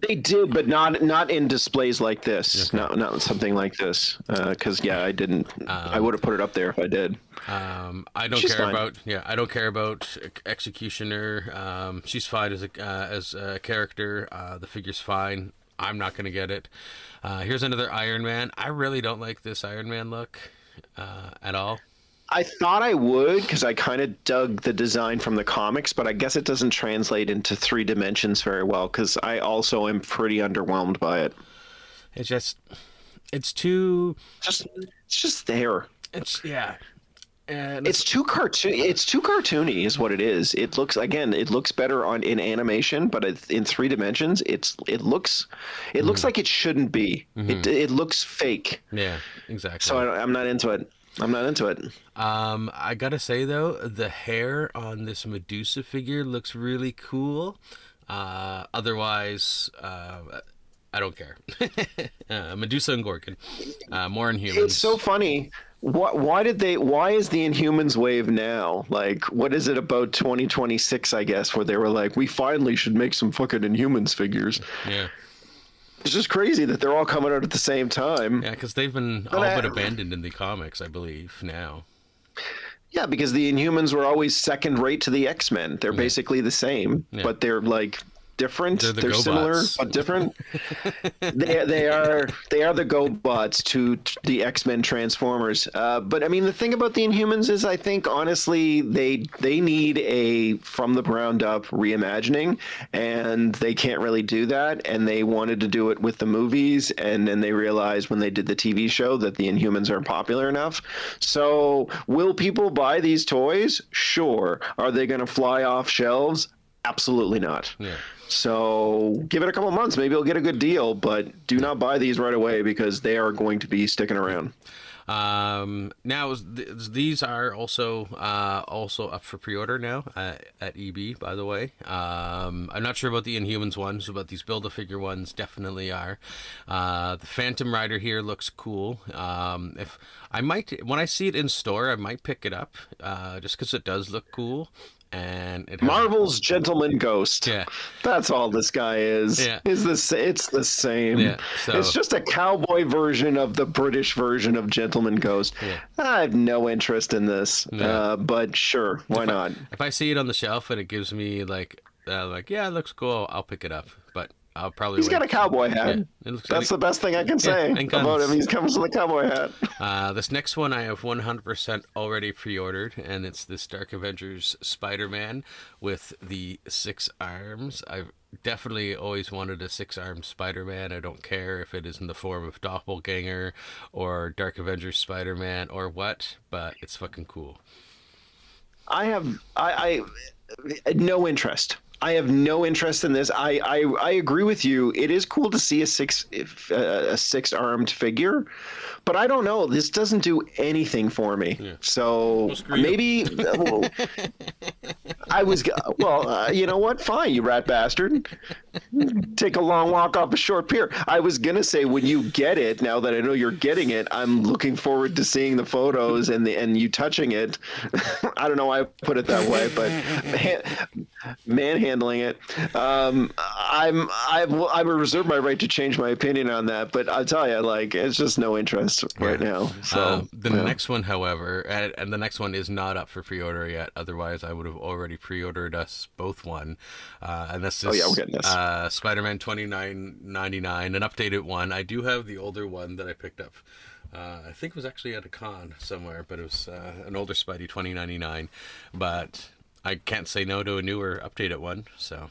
They did, but not in displays like this. Okay. Not something like this. Because, I didn't. I would have put it up there if I did. I don't care about Executioner. She's fine as a character. The figure's fine. I'm not going to get it. Here's another Iron Man. I really don't like this Iron Man look at all. I thought I would, because I kind of dug the design from the comics, but I guess it doesn't translate into 3 dimensions very well, because I also am pretty underwhelmed by it. It's just there. And it's too cartoony is what it is. It looks better in animation, but in 3 dimensions, it looks like it shouldn't be. Mm-hmm. It looks fake. Yeah, exactly. So I'm not into it. I gotta say though, the hair on this Medusa figure looks really cool. Otherwise, I don't care. Medusa and Gorgon, more Inhumans. It's so funny. Why is the Inhumans wave now? Like, what is it about 2026, I guess, where they were like, we finally should make some fucking Inhumans figures. Yeah. It's just crazy that they're all coming out at the same time. Yeah, because they've been all but abandoned in the comics, I believe, now. Yeah, because the Inhumans were always second rate to the X-Men. They're basically the same, but they're like different. They're the They're similar GoBots. but different. they are the GoBots to the X-Men Transformers. But I mean, the thing about the Inhumans is, I think honestly, they need a from the ground up reimagining, and they can't really do that. And they wanted to do it with the movies, and then they realized when they did the TV show that the Inhumans aren't popular enough. So, will people buy these toys? Sure. Are they going to fly off shelves? Absolutely not. Yeah. So give it a couple months. Maybe you'll get a good deal, but do not buy these right away because they are going to be sticking around. Now these are also up for pre-order now at EB. By the way, I'm not sure about the Inhumans ones, but these Build-A-Figure ones definitely are. The Phantom Rider here looks cool. If I might, when I see it in store, I might pick it up just because it does look cool. And it has Marvel's Gentleman Ghost. Yeah, that's all this guy is. Yeah, it's the same. Yeah, so it's just a cowboy version of the British version of Gentleman Ghost. Yeah. I have no interest in this, but sure, why not? If I see it on the shelf and it gives me like yeah, it looks cool, I'll pick it up. But I'll probably He's got a cowboy hat. Yeah, that's the best thing I can say about him. He comes with a cowboy hat. This next one I have 100% already pre-ordered, and it's this Dark Avengers Spider-Man with the 6 arms. I've definitely always wanted a 6-armed Spider-Man. I don't care if it is in the form of Doppelganger or Dark Avengers Spider-Man or what, but it's fucking cool. I have no interest. I have no interest in this. I agree with you. It is cool to see a 6-armed figure, but I don't know. This doesn't do anything for me. Yeah. So maybe I was you know what? Fine, you rat bastard. Take a long walk off a short pier. I was gonna say when you get it. Now that I know you're getting it, I'm looking forward to seeing the photos and you touching it. I don't know why I put it that way, but manhandling it. I reserve my right to change my opinion on that, but I'll tell you, like, it's just no interest right now. So the next one, however, and the next one is not up for pre-order yet. Otherwise, I would have already pre-ordered us both one. And this is we're getting this. Spider-Man 29.99, an updated one. I do have the older one that I picked up. I think it was actually at a con somewhere, but it was an older Spidey 2099. But I can't say no to a newer updated one, so.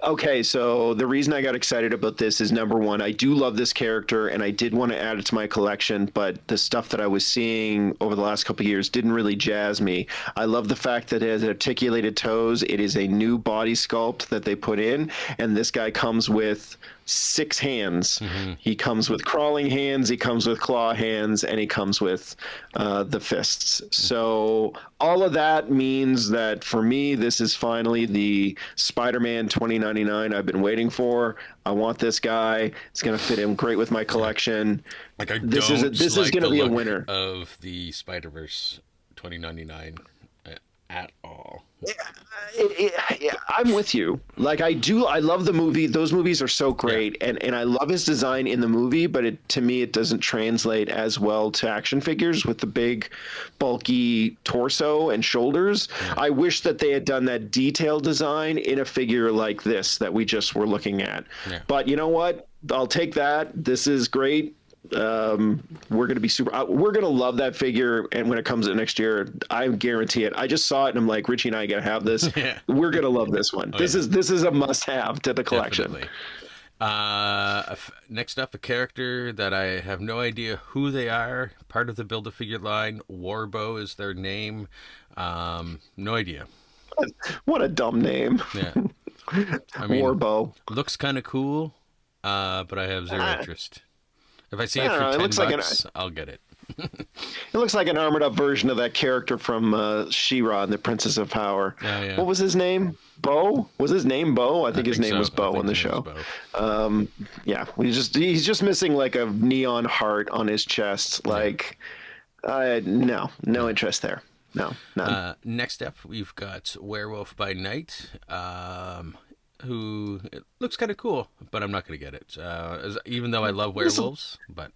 Okay, so the reason I got excited about this is, number one, I do love this character and I did want to add it to my collection, but the stuff that I was seeing over the last couple of years didn't really jazz me. I love the fact that it has articulated toes. It is a new body sculpt that they put in, and this guy comes with 6 hands. Mm-hmm. He comes with crawling hands, he comes with claw hands, and he comes with the fists. So all of that means that for me, this is finally the Spider-Man 2099 I've been waiting for. I want this guy. It's going to fit in great with my collection. Like this is going to be a winner of the Spider-Verse 2099 at all. Yeah, I'm with you. Like, I love the movie. Those movies are so great, and I love his design in the movie, but to me it doesn't translate as well to action figures with the big bulky torso and shoulders. I wish that they had done that detailed design in a figure like this that we just were looking at. But you know what, I'll take that. This is great. We're gonna be we're gonna love that figure, and when it comes out next year, I guarantee it. I just saw it and I'm like, Richie and I gotta have this. We're gonna love this one. This is a must-have to the collection. Next up, a character that I have no idea who they are, part of the Build-A-Figure line. Warbow is their name. No idea. What a dumb name. I mean, Warbow looks kind of cool, but I have zero interest. If I see it for $10, I'll get it. It looks like an armored up version of that character from She-Ra and the Princess of Power. What was his name? Bo? Was his name Bo? I think his name was Bo on the show. He's just missing like a neon heart on his chest. Like, no interest there. No, none. Next up, we've got Werewolf by Night. Who it looks kind of cool, but I'm not going to get it. Even though I love werewolves, but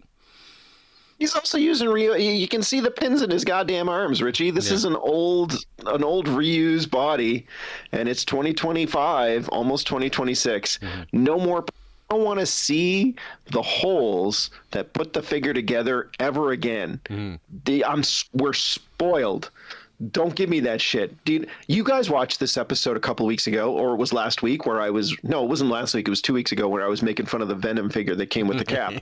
He's also using Ryu. You can see the pins in his goddamn arms, Richie. This Yeah. is an old reused body, and it's 2025, almost 2026. No more. I don't want to see the holes that put the figure together ever again. We're spoiled. Don't give me that shit. Dude, you guys watched this episode a couple weeks ago, or it was last week where no, it wasn't last week. It was 2 weeks ago where I was making fun of the Venom figure that came with the cap.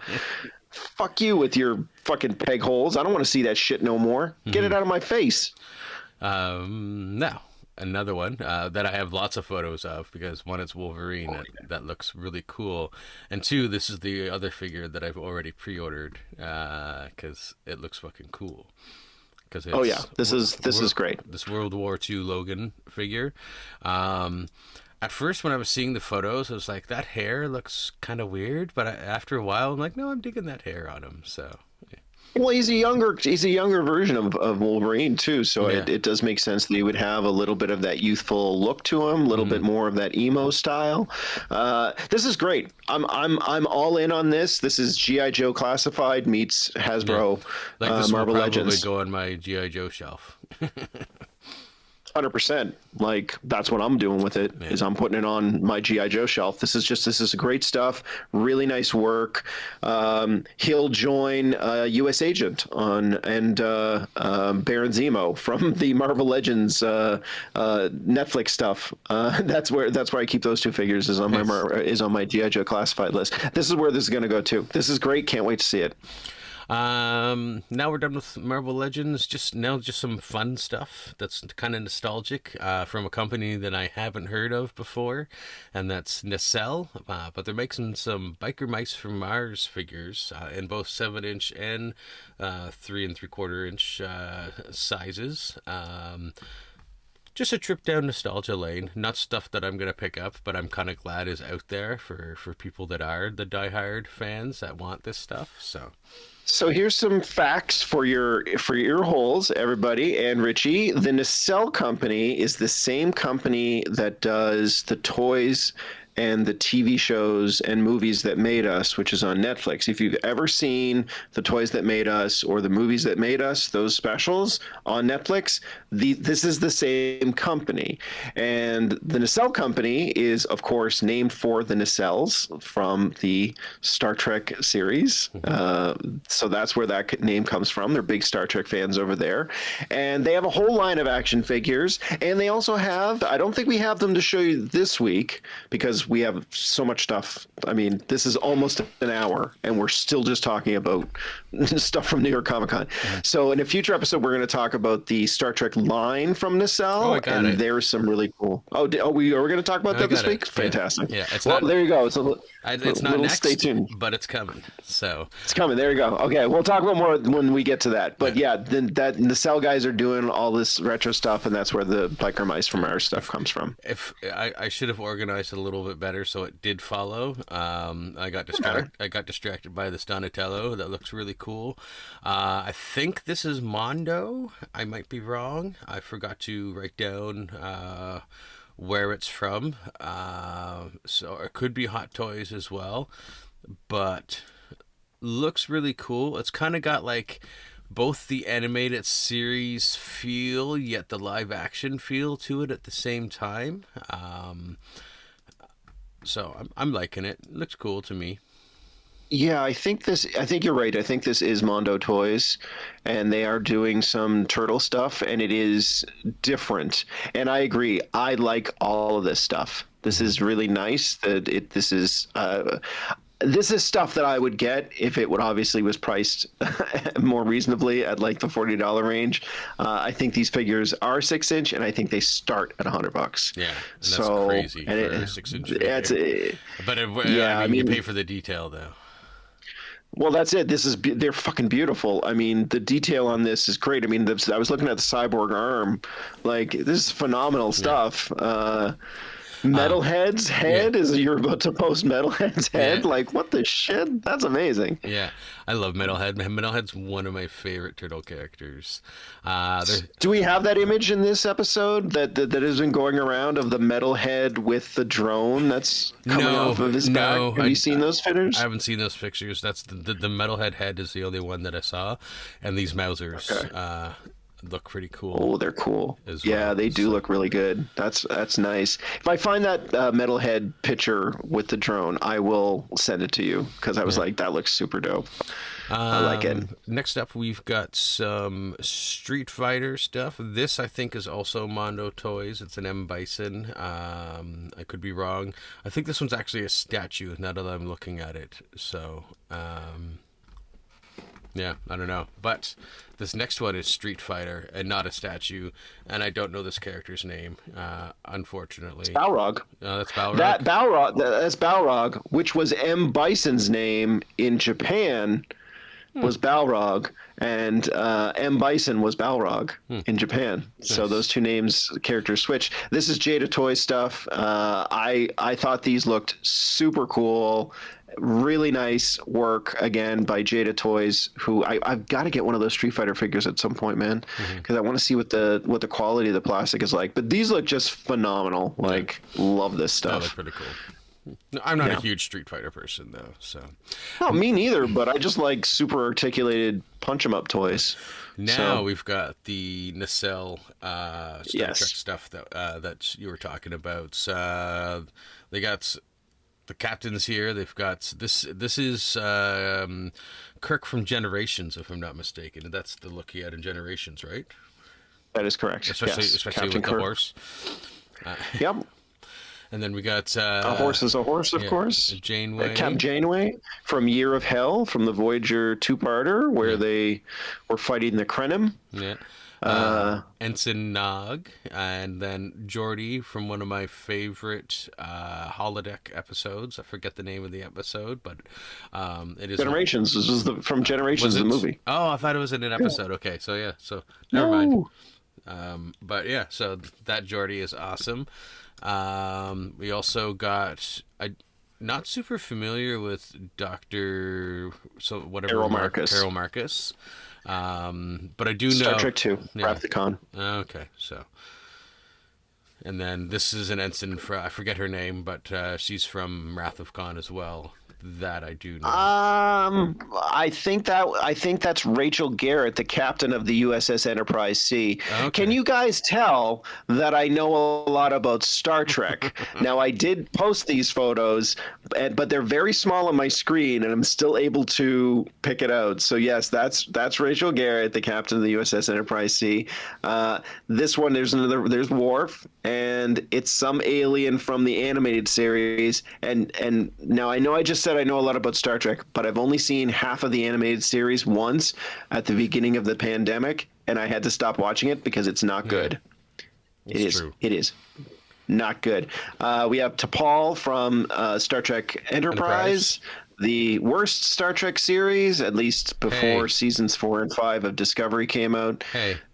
Fuck you with your fucking peg holes. I don't want to see that shit no more. Get it out of my face. Now, another one that I have lots of photos of because one, it's Wolverine. That looks really cool. And two, this is the other figure that I've already pre-ordered because it looks fucking cool. Oh yeah, this is great. This World War II Logan figure. At first, when I was seeing the photos, I was like, that hair looks kind of weird. But after a while, I'm like, no, I'm digging that hair on him. So, yeah. Well, he's a younger version of Wolverine too. So Yeah. it does make sense that he would have a little bit of that youthful look to him, a little bit more of that emo style. This is great. I'm all in on this. This is G.I. Joe Classified meets Hasbro Like this Marvel will Legends. probably go on my G.I. Joe shelf. 100%. Like that's what I'm doing with it. Is I'm putting it on my GI Joe shelf. This is great stuff. Really nice work. He'll join U.S. Agent on and Baron Zemo from the Marvel Legends Netflix stuff. That's where I keep those two figures. Is on my GI Joe classified list. This is where this is going to go too. This is great. Can't wait to see it. Now we're done with Marvel Legends. Just some fun stuff that's kind of nostalgic from a company that I haven't heard of before, and that's Nacelle. But they're making some Biker Mice from Mars figures in both 7-inch and 3 3/4-inch sizes. Just a trip down nostalgia lane. Not stuff that I'm going to pick up, but I'm kind of glad is out there for people that are the diehard fans that want this stuff. So here's some facts for your ear holes, everybody, and Richie. The Nacelle Company is the same company that does the toys and the TV shows and movies that made us, which is on Netflix. If you've ever seen the Toys That Made Us or the movies that made us, those specials on Netflix, this is the same company. And the Nacelle Company is, of course, named for the nacelles from the Star Trek series. So that's where that name comes from. They're big Star Trek fans over there. And they have a whole line of action figures. And they also have, I don't think we have them to show you this week because we have so much stuff. I mean, this is almost an hour and we're still just talking about stuff from New York Comic Con. So in a future episode, we're going to talk about the Star Trek line from Nacelle. Oh, I got it. There's some really cool. We are going to talk about that this week? Fantastic. Yeah, it's well, not, there you go. it's not next, stay tuned. but it's coming. So it's coming. There you go. Okay, we'll talk about more when we get to that. But yeah, then that Nacelle guys are doing all this retro stuff, and that's where the Biker Mice from our stuff comes from. If I should have organized it a little bit better so it did follow. I got distracted by this Donatello that looks really cool. I think this is Mondo. I might be wrong. I forgot to write down where it's from. So it could be Hot Toys as well. But looks really cool. It's kind of got like both the animated series feel yet the live action feel to it at the same time. So I'm liking it. It looks cool to me. Yeah, I think you're right. I think this is Mondo Toys, and they are doing some turtle stuff, and it is different. And I agree. I like all of this stuff. This is really nice. This is stuff that I would get if it would obviously was priced more reasonably at like the $40 range. I think these figures are 6-inch, and I think they start at $100. Yeah, and that's crazy for a 6-inch figure. But I mean, you pay for the detail though. Well, that's it. They're fucking beautiful. I mean, the detail on this is great. I mean, I was looking at the cyborg arm. Like, this is phenomenal stuff. Metalhead's head is you're about to post Metalhead's head? Like, what the shit? That's amazing. Yeah, I love Metalhead. Metalhead's one of my favorite turtle characters. Do we have that image in this episode that has been going around of the Metalhead with the drone that's coming off of his back? Have you seen those pictures? I haven't seen those pictures. That's the Metalhead head is the only one that I saw, and these Mausers. Okay. Look pretty cool. Oh, they're cool. Yeah, well. They do look really good. That's nice. If I find that Metalhead picture with the drone, I will send it to you because I was like, that looks super dope. I like it. Next up, we've got some Street Fighter stuff. This, I think, is also Mondo Toys. It's an M. Bison. I could be wrong. I think this one's actually a statue now that I'm looking at it. So, yeah, I don't know. But this next one is Street Fighter and not a statue. And I don't know this character's name, unfortunately. It's Balrog. That's Balrog. That's Balrog, which was M. Bison's name in Japan, was Balrog. And M. Bison was Balrog in Japan. Nice. So those two characters switch. This is Jada Toy stuff. I thought these looked super cool. Really nice work again by Jada Toys, who I've got to get one of those Street Fighter figures at some point, man, because I want to see what the quality of the plastic is like. But these look just phenomenal. Like, love this stuff. That look pretty cool. I'm not a huge Street Fighter person though, so. No, me neither. But I just like super articulated punch 'em up toys. Now we've got the nacelle Star Trek stuff that you were talking about. They got the captains here. They've got this is Kirk from Generations, if I'm not mistaken. And that's the look he had in Generations, right? That is correct. Especially Captain with Kirk. The horse. Yep. And then we got a horse is a horse, of course. Janeway. Cap Janeway from Year of Hell, from the Voyager two-parter, where they were fighting the Krenim. Yeah. Ensign Nog, and then Geordi from one of my favorite holodeck episodes. I forget the name of the episode, but it is Generations. This was from Generations, the movie. Oh, I thought it was in an episode. Okay, so yeah, so never mind. But yeah, so that Geordi is awesome. We also got not super familiar with Dr. Carol Marcus. Carol Marcus. But I do know Star Trek 2, Wrath of Khan. Okay, so. And then this is an ensign I forget her name, but she's from Wrath of Khan as well. That I do know. I think that's Rachel Garrett, the captain of the USS Enterprise C. Okay. Can you guys tell that I know a lot about Star Trek? Now, I did post these photos, but they're very small on my screen, and I'm still able to pick it out. So yes, that's Rachel Garrett, the captain of the USS Enterprise C. This one, there's Worf, and it's some alien from the animated series. And now I know I just said I know a lot about Star Trek, but I've only seen half of the animated series once at the beginning of the pandemic, and I had to stop watching it because it's not good. It is not good. We have T'Pol from Star Trek Enterprise, the worst Star Trek series, at least before seasons 4 and 5 of Discovery came out.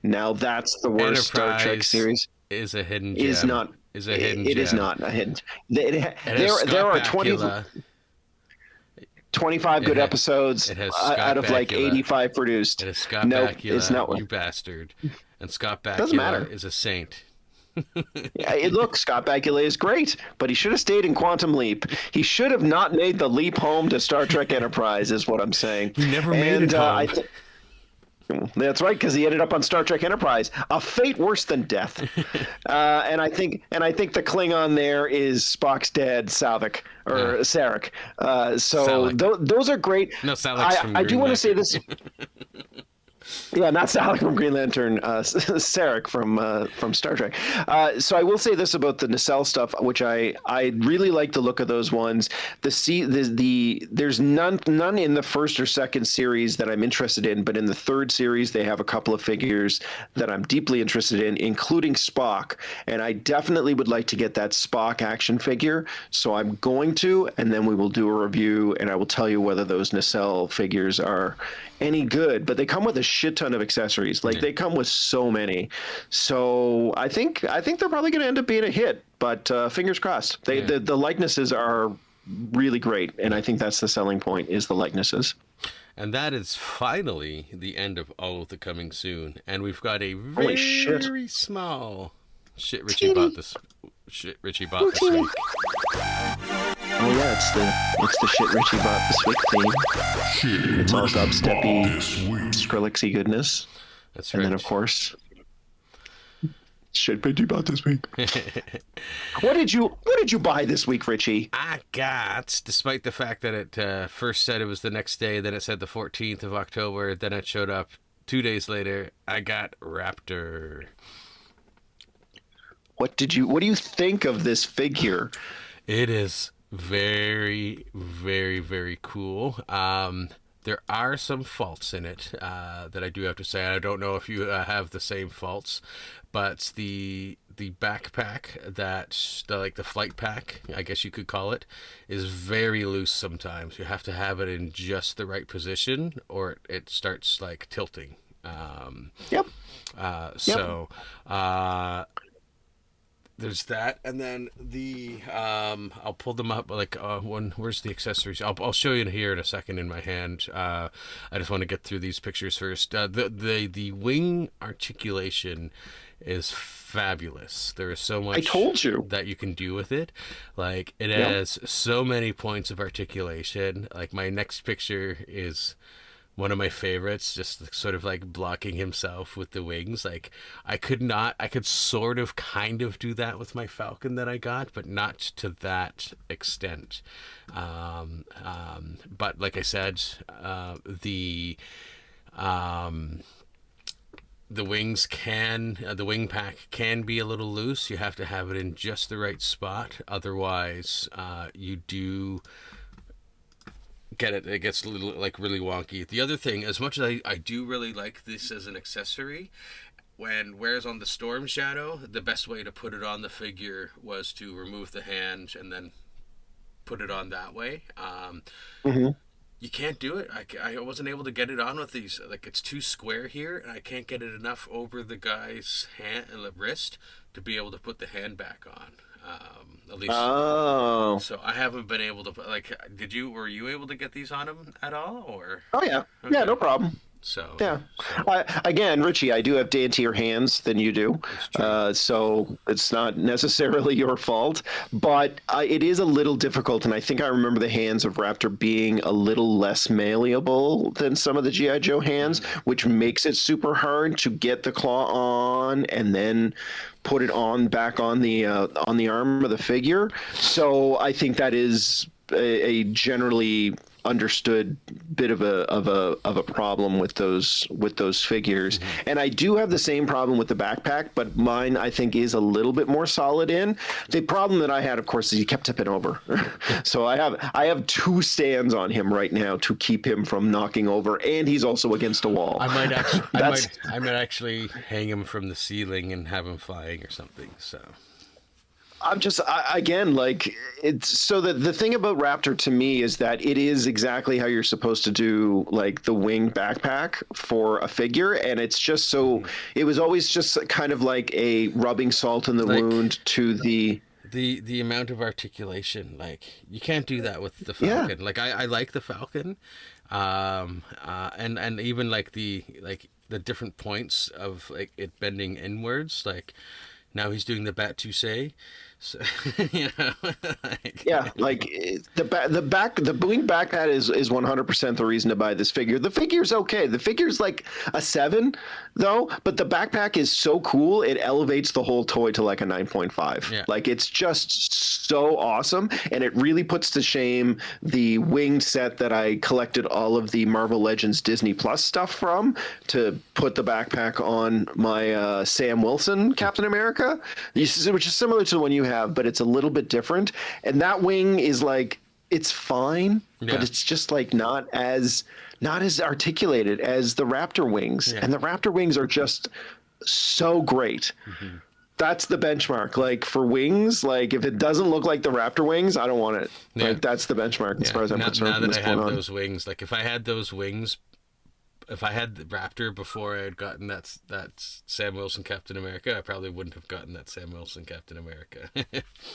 Now that's the worst Star Trek series. Is a hidden gem. It is not a hidden. There are 25 good episodes out of like 85 produced. It is Scott Bakula, it's not, you bastard. And Scott Bakula is a saint. Scott Bakula is great, but he should have stayed in Quantum Leap. He should have not made the leap home to Star Trek Enterprise, is what I'm saying. He never made it home. That's right, because he ended up on Star Trek Enterprise, a fate worse than death. And I think the Klingon there is Spock's dad, Sarek. Those are great. No, Sarek's I do want to say this. Yeah, not Sarek from Green Lantern, Sarek from Star Trek. So I will say this about the nacelle stuff, which I really like the look of those ones. There's none in the first or second series that I'm interested in, but in the third series they have a couple of figures that I'm deeply interested in, including Spock, and I definitely would like to get that Spock action figure. So I'm going to, and then we will do a review, and I will tell you whether those nacelle figures are any good, but they come with a shit ton of accessories. They come with so many. So I think they're probably going to end up being a hit. but fingers crossed. The likenesses are really great, and I think that's the selling point is the likenesses. And that is finally the end of all of the coming soon. And we've got a Holy very small shit Richie bought this week. Oh yeah, it's the shit Richie bought this week theme. It's all dubsteppy, Skrillexy goodness. That's right. And then of course, shit Richie bought this week. What did you buy this week, Richie? I got, despite the fact that it first said it was the next day, then it said the 14th of October, then it showed up 2 days later, I got Raptor. What do you think of this figure? It is very, very, very cool. There are some faults in it that I do have to say. I don't know if you have the same faults, but the backpack the flight pack, I guess you could call it, is very loose sometimes. You have to have it in just the right position or it starts like tilting. There's that, and then I'll pull them up where's the accessories? I'll show you here in a second in my hand. I just want to get through these pictures first. The wing articulation is fabulous. There is so much I told you that you can do with it. Like it has so many points of articulation. Like my next picture is one of my favorites, just sort of like blocking himself with the wings. Like I could sort of kind of do that with my Falcon that I got, but not to that extent. But like I said, the wing pack can be a little loose. You have to have it in just the right spot. Otherwise, you do get it gets a little like really wonky. The other thing, as much as I do really like this as an accessory, when wears on the Storm Shadow, the best way to put it on the figure was to remove the hand and then put it on that way. You can't do it. I wasn't able to get it on with these. Like it's too square here, and I can't get it enough over the guy's hand and the wrist to be able to put the hand back on. At least. Oh. So I haven't been able to put, like, were you able to get these on him at all, or? Oh yeah. Okay. Yeah, no problem. So yeah, again, Richie, I do have daintier hands than you do, so it's not necessarily your fault, but it is a little difficult, and I think I remember the hands of Raptor being a little less malleable than some of the G.I. Joe hands, which makes it super hard to get the claw on and then put it on back on the arm of the figure. So I think that is a generally understood bit of a problem with those figures. And I do have the same problem with the backpack, but mine I think is a little bit more solid in. The problem that I had, of course, is he kept tipping over. So I have two stands on him right now to keep him from knocking over, and he's also against a wall. I might actually hang him from the ceiling and have him flying or something. So I'm just, again, like, it's so that the thing about Raptor to me is that it is exactly how you're supposed to do, like, the wing backpack for a figure. And it's just so, it was always just kind of like a rubbing salt in the wound to the amount of articulation. Like, you can't do that with the Falcon. Like, I like the Falcon. And even like the different points of like it bending inwards, like, now he's doing the bat to say, so, you know, like the wing back pad is 100% the reason to buy this figure. The figure's okay. The figure's like a 7 though, but the backpack is so cool. It elevates the whole toy to like a 9.5. Yeah. Like it's just so awesome, and it really puts to shame the winged set that I collected all of the Marvel Legends Disney Plus stuff from to put the backpack on my Sam Wilson Captain America, which is similar to the one you have, but it's a little bit different. And that wing is like, it's fine, but it's just like not as articulated as the Raptor wings. And the Raptor wings are just so great. That's the benchmark. Like for wings, like if it doesn't look like the Raptor wings, I don't want it. Like that's the benchmark as far as I'm concerned. Now that I have those wings, like if I had those wings if I had the Raptor before I had gotten that Sam Wilson Captain America, I probably wouldn't have gotten that Sam Wilson Captain America.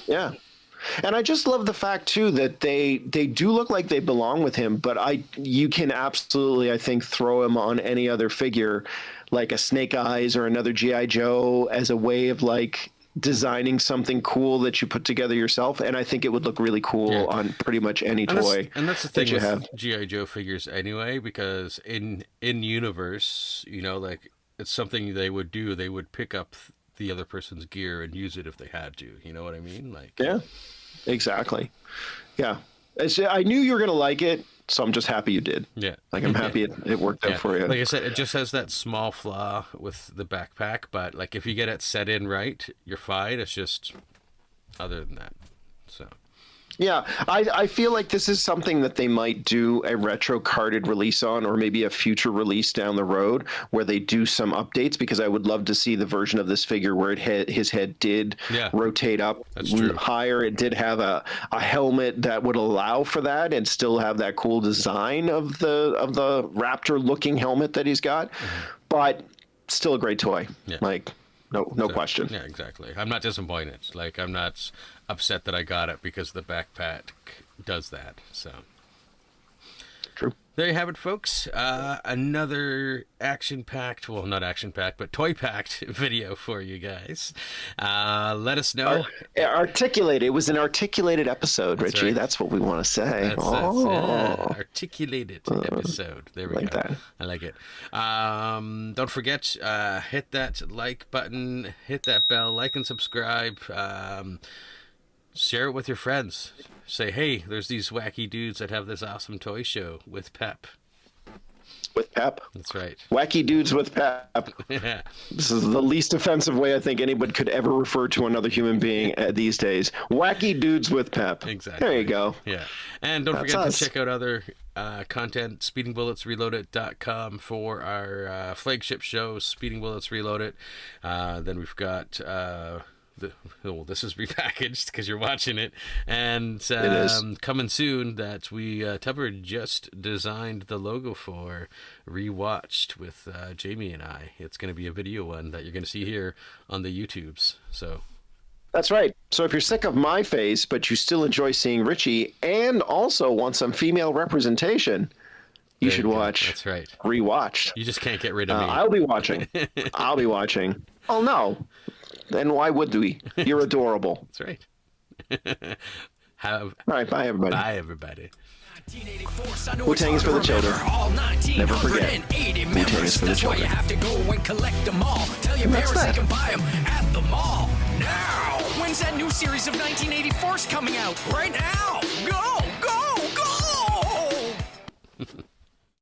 Yeah. And I just love the fact too that they do look like they belong with him, but you can absolutely, I think, throw him on any other figure, like a Snake Eyes or another G.I. Joe, as a way of like designing something cool that you put together yourself, and I think it would look really cool on pretty much any toy. And that's the thing you with have. G.I. Joe figures anyway, because in universe, you know, like it's something they would do. They would pick up the other person's gear and use it if they had to. You know what I mean? Like, Yeah, exactly. Yeah. I knew you were going to like it, so I'm just happy you did. Yeah. Like, I'm happy it worked out for you. Like I said, it just has that small flaw with the backpack, but like if you get it set in right, you're fine. It's just other than that. So. Yeah, I feel like this is something that they might do a retro carded release on, or maybe a future release down the road where they do some updates, because I would love to see the version of this figure where his head did rotate up higher. It did have a helmet that would allow for that and still have that cool design of the Raptor looking helmet that he's got, but still a great toy. Yeah. Like, no question. Yeah, exactly. I'm not disappointed. Like, I'm not upset that I got it because the backpack does that. So, true. There you have it, folks. Another action-packed, well, not action-packed, but toy-packed video for you guys. Let us know. Articulated. It was an articulated episode, that's Richie. Right. That's what we want to say. Articulated episode. There we go. That. I like it. Don't forget, hit that like button, hit that bell, like and subscribe. Share it with your friends. Say, hey, there's these wacky dudes that have this awesome toy show with Pep. With Pep? That's right. Wacky Dudes with Pep. Yeah. This is the least offensive way I think anybody could ever refer to another human being these days. Wacky Dudes with Pep. Exactly. There you go. Yeah. And don't forget to check out other content, speedingbulletsreloaded.com for our flagship show, Speeding Bullets Reloaded. Then we've got... this is Repackaged because you're watching it, and coming soon that Tupper just designed the logo for, Rewatched with Jamie and I. It's going to be a video one that you're going to see here on the YouTubes. So that's right. So if you're sick of my face but you still enjoy seeing Richie and also want some female representation, you should watch. That's right. Rewatched. You just can't get rid of me. I'll be watching. I'll be watching. Oh no. Then why would we? You're adorable. That's right. All right, bye everybody. Bye everybody. Wu-Tang is for the children. Never forget. Wu-Tang is for the That's why you children. have to go and collect them all. Tell your parents they can buy them at the mall. Now! When's that new series of 1984s coming out? Right now! Go!